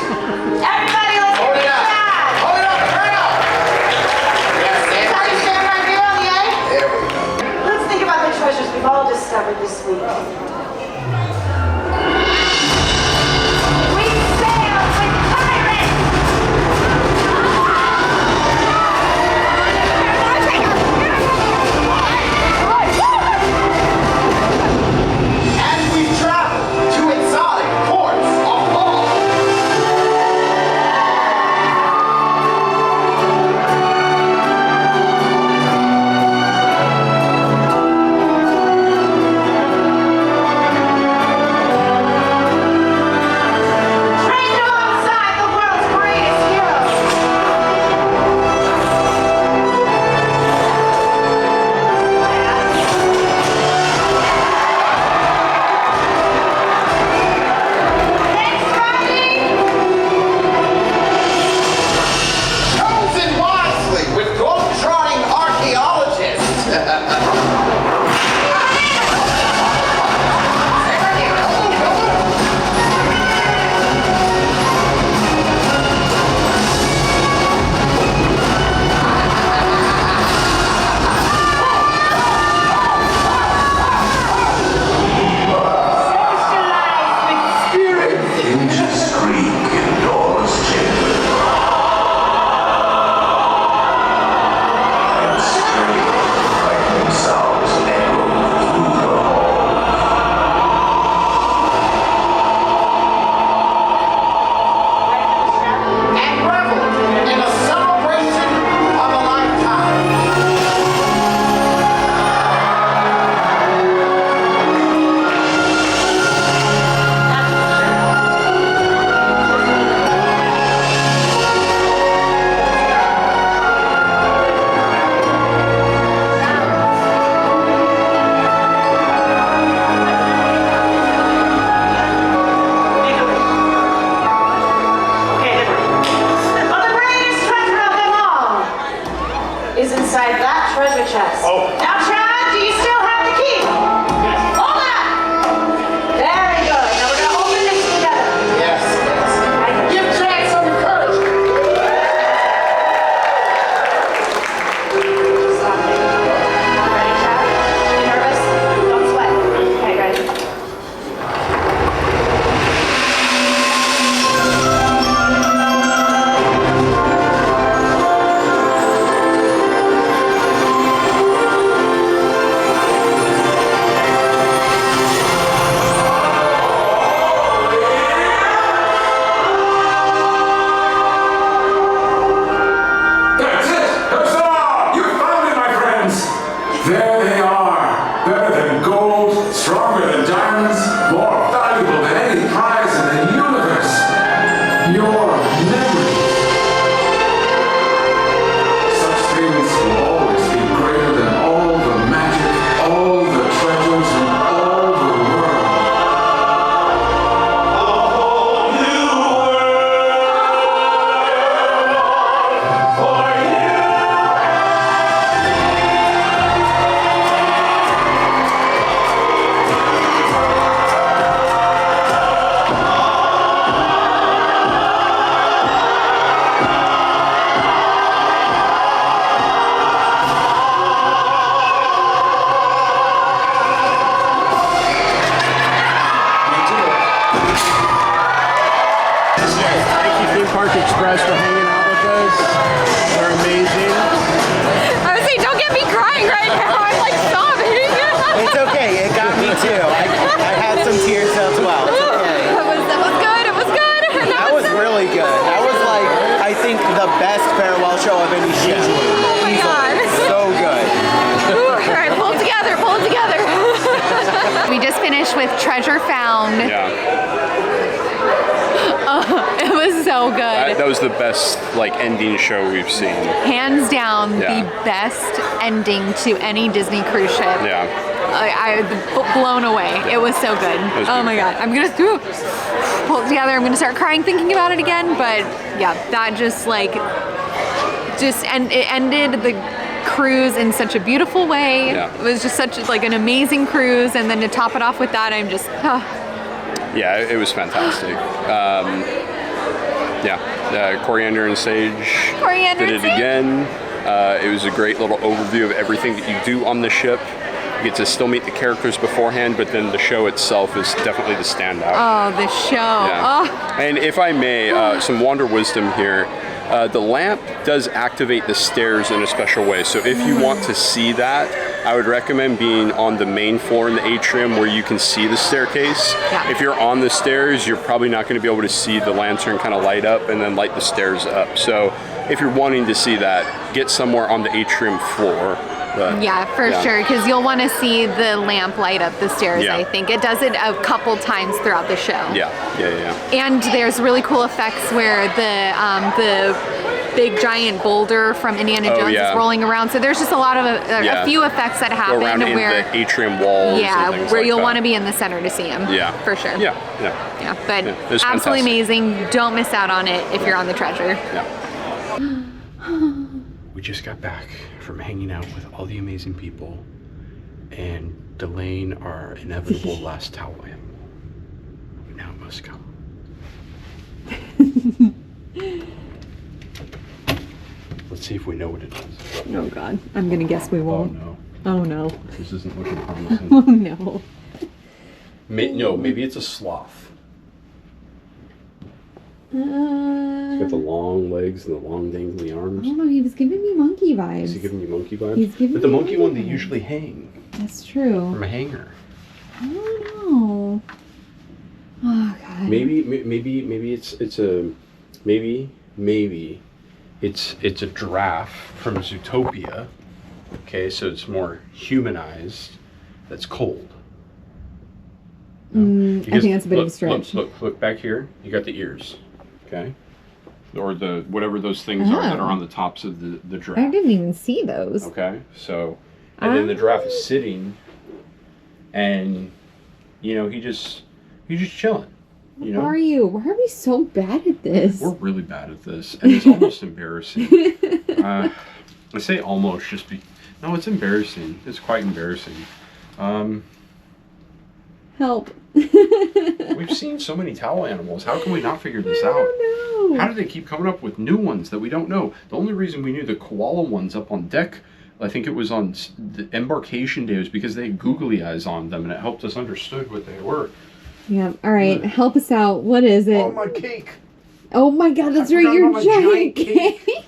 Everybody, let's Hold give it it up. Chad. Hold it up, turn it up. Yes, That's how you stand right here on the A? there we go. Let's think about the treasures we've all discovered this week. We sailed with pirates! And we've traveled to exotic ports of all. Trained alongside the world's greatest heroes. Thanks, Rodney. Chosen wisely with globe-trotting archaeologists. Hinges creak and doors jingle. And strange frightening sounds echo through the hall. And reveled in a celebration of a lifetime. But the greatest treasure of them all is inside that treasure chest. Oh. Now, Chad, do you still have the key? Hold it up. Very good. Now we're going to open this together. Yes, yes. Give Chad some encouragement. Ready, Chad? You nervous? Don't sweat. Okay, ready? That's it! Huzzah! You found it, my friends! There they are. Better than gold, stronger than diamonds, more valuable than any prize in the universe. Your memories. Such things will always be greater than all the magic, all the treasures, and all the world. For you. together, pull it together. We just finished with Treasure Found. Yeah. Oh, it was so good. That was the best like ending show we've seen. Hands down, Yeah. the best ending to any Disney cruise ship. Yeah. I blown away. It was so good. was Oh my God. I'm gonna pull it together. I'm gonna start crying thinking about it again. But yeah, that it ended the cruise in such a beautiful way. Yeah. It was just such like an amazing cruise, and then to top it off with that, I'm just Yeah, it was fantastic. Coriander and Sage did it again. It was a great little overview of everything that you do on the ship. You get to still meet the characters beforehand, but then the show itself is definitely the standout. Oh, the show. Yeah. Oh. And if I may, some Wander wisdom here. The lamp does activate the stairs in a special way. So if you want to see that, I would recommend being on the main floor in the atrium where you can see the staircase. Yeah. If you're on the stairs, you're probably not going to be able to see the lantern kind of light up and then light the stairs up. So if you're wanting to see that, get somewhere on the atrium floor. But, yeah, for sure, because you'll want to see the lamp light up the stairs, Yeah. I think. It does it a couple times throughout the show. Yeah. And there's really cool effects where the big giant boulder from Indiana Jones is rolling around. So there's just a lot of a few effects that happen Go around in where the atrium walls. yeah, and things where like you'll that. want to be in the center to see them. Yeah. For sure. Yeah. But it was absolutely fantastic. amazing. Don't miss out on it if you're on the Treasure. Yeah. We just got back from hanging out with all the amazing people and delaying our inevitable last towel animal. Now it must come. Let's see if we know what it is. Oh God, I'm gonna guess we Oh won't. no, Oh no. this isn't looking promising. Oh no. No, maybe it's a sloth. It's got the long legs and the long dangly arms. I don't know, he was giving me monkey vibes. Is he giving you monkey vibes? He's giving but the me monkey one, they monkey vibes. usually hang That's true. from a hanger. I don't know. Oh God. Maybe it's a giraffe from Zootopia. Okay, so it's more humanized. That's cold. I think that's a bit of a look, stretch. Look back here. You got the ears. Okay, or the whatever those things are that are on the tops of the giraffe. I didn't even see those. Okay, so and then the giraffe is sitting, and he's just chilling. Why are we so bad at this? We're really bad at this, and it's almost embarrassing. I say almost no, it's embarrassing. It's quite embarrassing. Help. We've seen so many towel animals. How can we not figure this out? No. How do they keep coming up with new ones that we don't know? The only reason we knew the koala ones up on deck, I think it was on the embarkation day, was because they had googly eyes on them, and it helped us understood what they were. Yeah. All right. Help us out. What is it? Oh, my cake. Oh my God, that's right. forgot Your about my giant giant cake.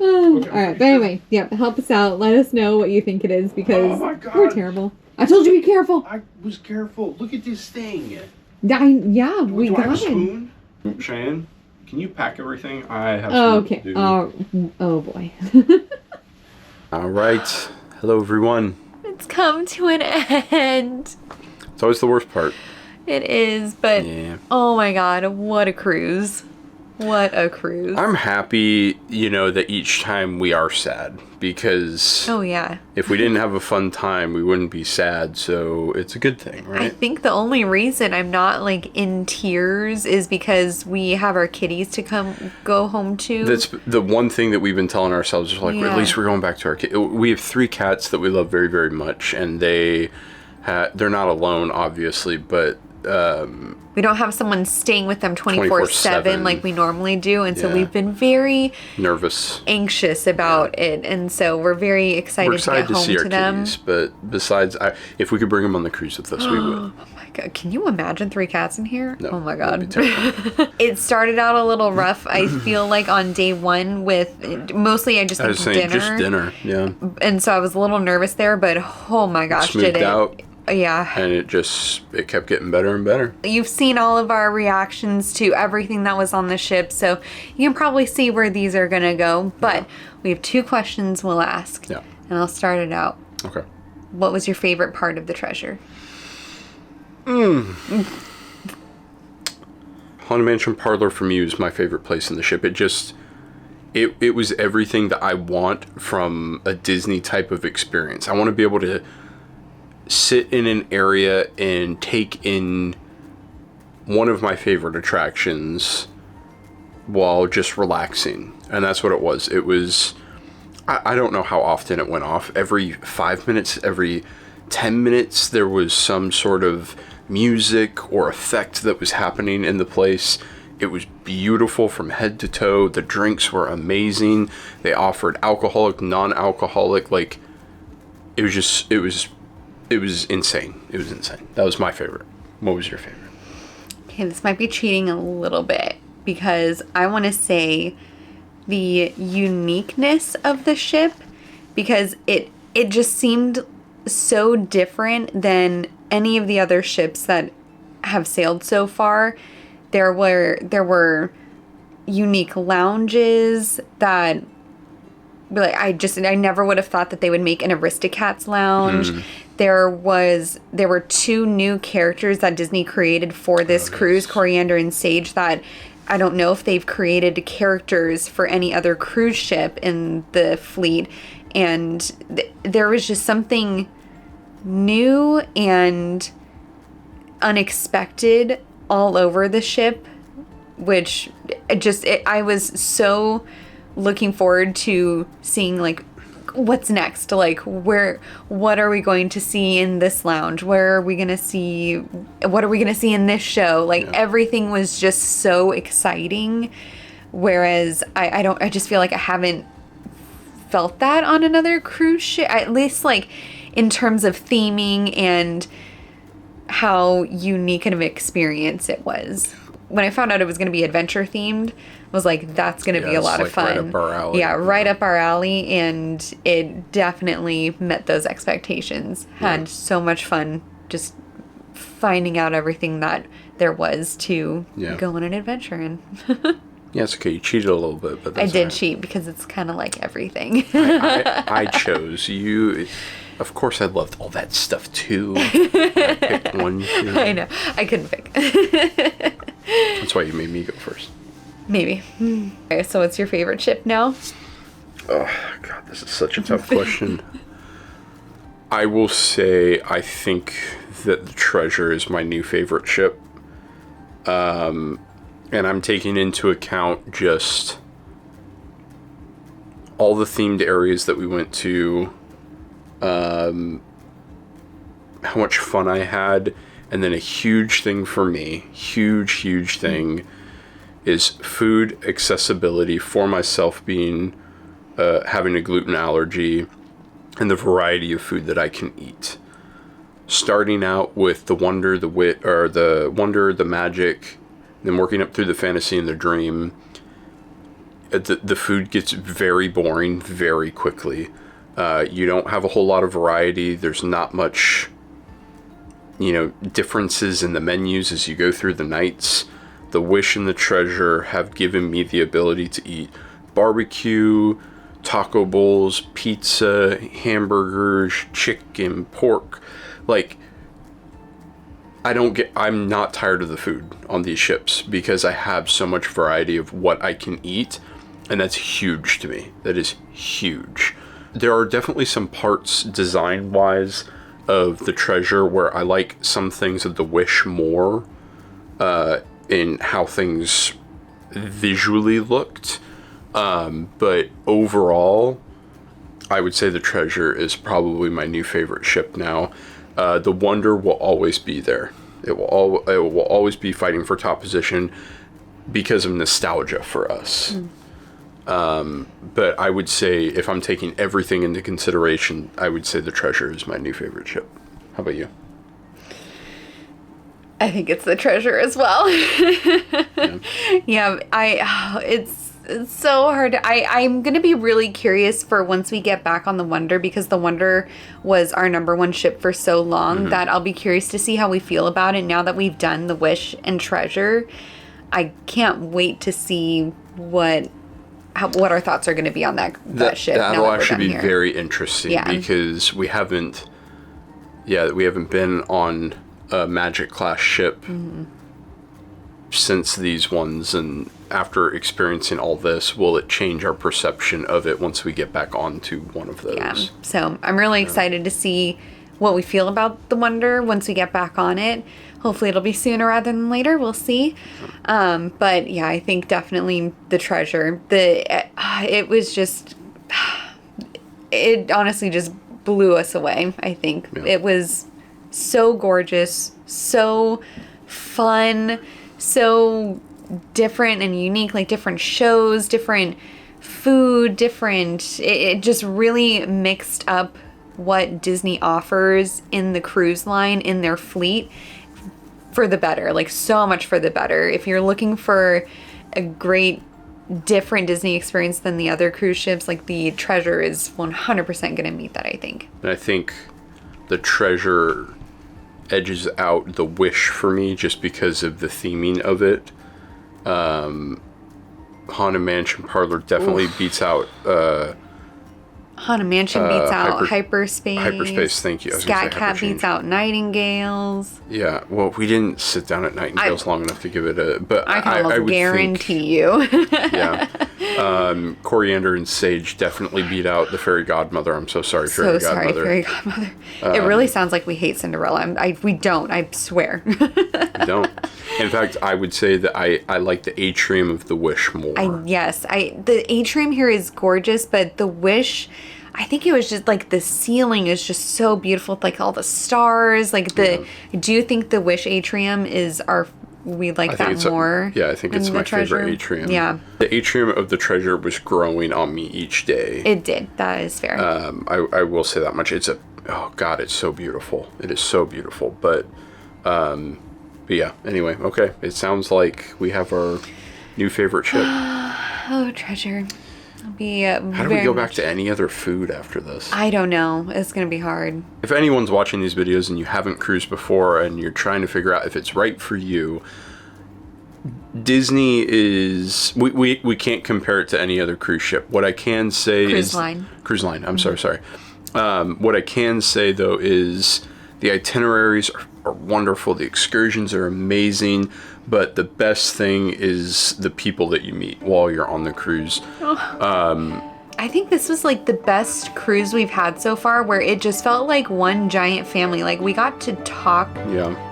All right. But anyway, help us out. Let us know what you think it is because Oh my God. we're terrible. I told you be careful. I was careful. Look at this thing. We Do I have a got it. spoon? Cheyenne, can you pack everything? I have Oh, some okay. to do. Oh boy. All right. Hello, everyone. It's come to an end. It's always the worst part. It is, but Yeah. oh my God, what a cruise. What a cruise. I'm happy, that each time we are sad because Oh yeah. if we didn't have a fun time, we wouldn't be sad. So it's a good thing, I right? think the only reason I'm not like in tears is because we have our kitties to go home to. That's the one thing that we've been telling ourselves is like, Yeah. at least we're going back to our kids. We have 3 cats that we love very, very much, and they're not alone, obviously, but we don't have someone staying with them 24/7 like we normally do, and so Yeah. we've been very nervous. anxious about it, and so we're very excited, We're excited to get home see our to them. kitties, but besides, if we could bring them on the cruise with us, we would. Oh my God, can you imagine 3 cats in here? No, oh my that'd God. be terrible. It started out a little rough, I feel like, on day 1 with mostly I just I was ate saying dinner. just dinner, yeah. And so I was a little nervous there, but oh my gosh, Smoothed did it. out. Yeah. And it kept getting better and better. You've seen all of our reactions to everything that was on the ship, so you can probably see where these are going to go. But we have 2 questions we'll ask. Yeah. And I'll start it out. Okay. what was your favorite part of the treasure? Haunted Mansion Parlor for me was my favorite place in the ship. It was everything that I want from a Disney type of experience. I want to be able to sit in an area and take in one of my favorite attractions while just relaxing. And that's what it was. It was, I don't know how often it went off. Every 5 minutes, every 10 minutes, there was some sort of music or effect that was happening in the place. It was beautiful from head to toe. The drinks were amazing. They offered alcoholic, non-alcoholic. Like, it was insane. It was insane. That was my favorite. What was your favorite? Okay, this might be cheating a little bit because I want to say the uniqueness of the ship, because it just seemed so different than any of the other ships that have sailed so far. There were unique lounges that, like, I never would have thought that they would make an Aristocats lounge. There were 2 new characters that Disney created for this cruise, Coriander and Sage, that I don't know if they've created characters for any other cruise ship in the fleet. And there was just something new and unexpected all over the ship, which I was so looking forward to seeing, like, what's next, like, what are we going to see in this lounge, what are we going to see in this show, like, everything was just so exciting, whereas I just feel like I haven't felt that on another cruise ship, at least, like, in terms of theming and how unique of an experience it was. When I found out it was going to be adventure themed, I was like, that's going to be a lot of fun. Right up our alley. Yeah, right up our alley, and it definitely met those expectations. Had so much fun just finding out everything that there was to go on an adventure in. Yeah, it's okay. You cheated a little bit, but that's I did all right. cheat because it's kind of like everything. I chose you. Of course, I loved all that stuff too. I picked one. Too. I know. I couldn't pick. That's why you made me go first. Maybe. Okay, so what's your favorite ship now? Oh, God, this is such a tough question. I will say I think that the Treasure is my new favorite ship. And I'm taking into account just all the themed areas that we went to, how much fun I had, and then a huge thing for me, huge thing, is food accessibility for myself, being having a gluten allergy, and the variety of food that I can eat. Starting out with the wonder, the wit, or the wonder, the magic, then working up through the fantasy and the dream. The food gets very boring very quickly. You don't have a whole lot of variety. There's not much, differences in the menus as you go through the nights. The Wish and the Treasure have given me the ability to eat barbecue, taco bowls, pizza, hamburgers, chicken, pork. Like, I'm not tired of the food on these ships because I have so much variety of what I can eat, and that's huge to me. That is huge. There are definitely some parts design-wise of the Treasure where I like some things of the Wish more, in how things visually looked. But overall, I would say the Treasure is probably my new favorite ship now. The Wonder will always be there. It will always be fighting for top position because of nostalgia for us. But I would say, if I'm taking everything into consideration, I would say the Treasure is my new favorite ship. How about you? I think it's the Treasure as well. It's so hard. I'm going to be really curious for once we get back on the Wonder, because the Wonder was our number one ship for so long, that I'll be curious to see how we feel about it now that we've done the Wish and Treasure. I can't wait to see what our thoughts are going to be on that ship. That'll actually be very interesting, Yeah. because we haven't Yeah, we haven't been on a Magic class ship since these ones, and after experiencing all this, will it change our perception of it once we get back onto one of those? Yeah. So I'm really excited to see what we feel about the Wonder once we get back on it. Hopefully it'll be sooner rather than later. We'll see. But yeah, I think definitely the Treasure. It was just, it honestly just blew us away, I think. Yeah. It was so gorgeous, so fun, so different and unique, like different shows, different food, it just really mixed up what Disney offers in the cruise line, in their fleet, for the better, like so much for the better. If you're looking for a great different Disney experience than the other cruise ships, like the Treasure is 100% going to meet that, I think. And I think the Treasure edges out the Wish for me just because of the theming of it. Haunted Mansion Parlor definitely beats out Haunted Mansion beats out Hyperspace. Hyperspace, thank you. I was gonna Scat say Cat Hyperchange. beats out Nightingales. Yeah, well, we didn't sit down at Nightingales long enough to give it a... But I can almost would guarantee you. Yeah. Coriander and Sage definitely beat out the Fairy Godmother. I'm so sorry, Fairy So sorry, Godmother. Fairy Godmother. It really sounds like we hate Cinderella. We don't, I swear. We don't. In fact, I would say that I like the Atrium of the Wish more. The atrium here is gorgeous, but the Wish, I think it was just like the ceiling is just so beautiful, like all the stars. Like I do think the Wish atrium is we like that more. I think it's my favorite atrium. Yeah. The Atrium of the Treasure was growing on me each day. It did. That is fair. I will say that much. It's so beautiful. It is so beautiful. But yeah, anyway, okay. It sounds like we have our new favorite ship. Oh, Treasure. It'll be How do we go back to any other food after this? I don't know. It's going to be hard. If anyone's watching these videos and you haven't cruised before and you're trying to figure out if it's right for you, Disney is... We can't compare it to any other cruise ship. What I can say Cruise line. Cruise line. I'm sorry. What I can say, though, is the itineraries are wonderful. The excursions are amazing. But the best thing is the people that you meet while you're on the cruise. I think this was like the best cruise we've had so far, where it just felt like one giant family. Like we got to talk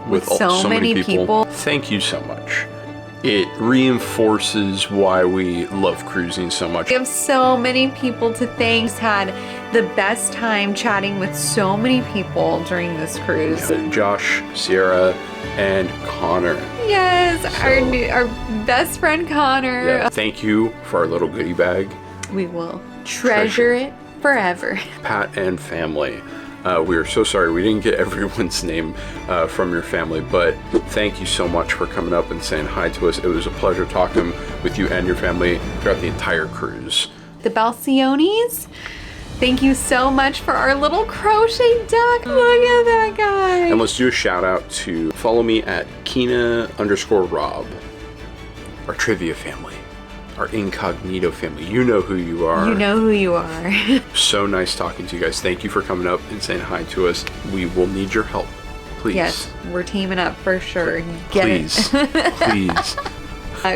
with so many people. Thank you so much. It reinforces why we love cruising so much. We have so many people to thank. Had the best time chatting with so many people during this cruise. Josh, Sierra, and Connor. Yes, our best friend Connor. Yeah, thank you for our little goodie bag. We will treasure it forever. Pat and family. We are so sorry we didn't get everyone's name from your family, but thank you so much for coming up and saying hi to us. It was a pleasure talking with you and your family throughout the entire cruise. The Balciones, thank you so much for our little crochet duck. Look at that guy. And let's do a shout out to follow me at Kina_Rob, our trivia family, our incognito family. You know who you are. You know who you are. So nice talking to you guys. Thank you for coming up and saying hi to us. We will need your help. Please. Yes, we're teaming up for sure. Please. Please.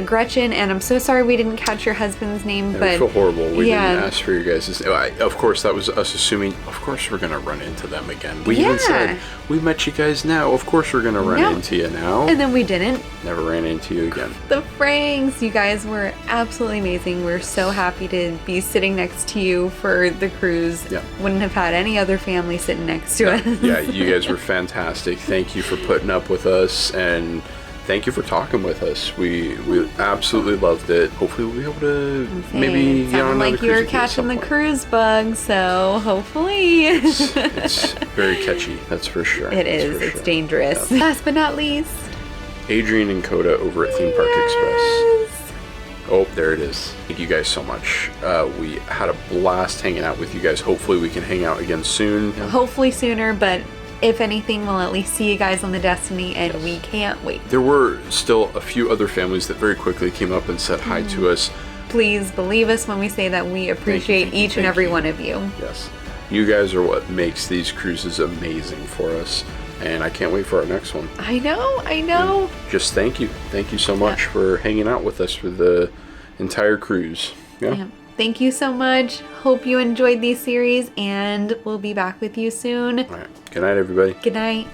Gretchen, and I'm so sorry we didn't catch your husband's name, but I feel horrible. We didn't ask for your guys' name. Of course, that was us assuming, of course, we're going to run into them again. We even said, we met you guys now. Of course, we're going to run into you now. And then we didn't. Never ran into you again. The Franks, you guys were absolutely amazing. We're so happy to be sitting next to you for the cruise. Yeah. Wouldn't have had any other family sitting next to us. Yeah, you guys were fantastic. Thank you for putting up with us, and thank you for talking with us. We absolutely loved it. Hopefully we'll be able to maybe get on another like you were catching the cruise bug, so hopefully. It's very catchy, that's for sure. It is. It's dangerous. Yeah. Last but not least, Adrian and Koda over at Theme Park Express. Oh, there it is. Thank you guys so much. We had a blast hanging out with you guys. Hopefully we can hang out again soon. Hopefully sooner, but if anything, we'll at least see you guys on the Destiny, and we can't wait. There were still a few other families that very quickly came up and said hi to us. Please believe us when we say that we appreciate each and every one of you. Yes. You guys are what makes these cruises amazing for us. And I can't wait for our next one. I know, I know. Just thank you. Thank you so much for hanging out with us for the entire cruise. Yeah. Thank you so much. Hope you enjoyed these series, and we'll be back with you soon. All right. Good night, everybody. Good night.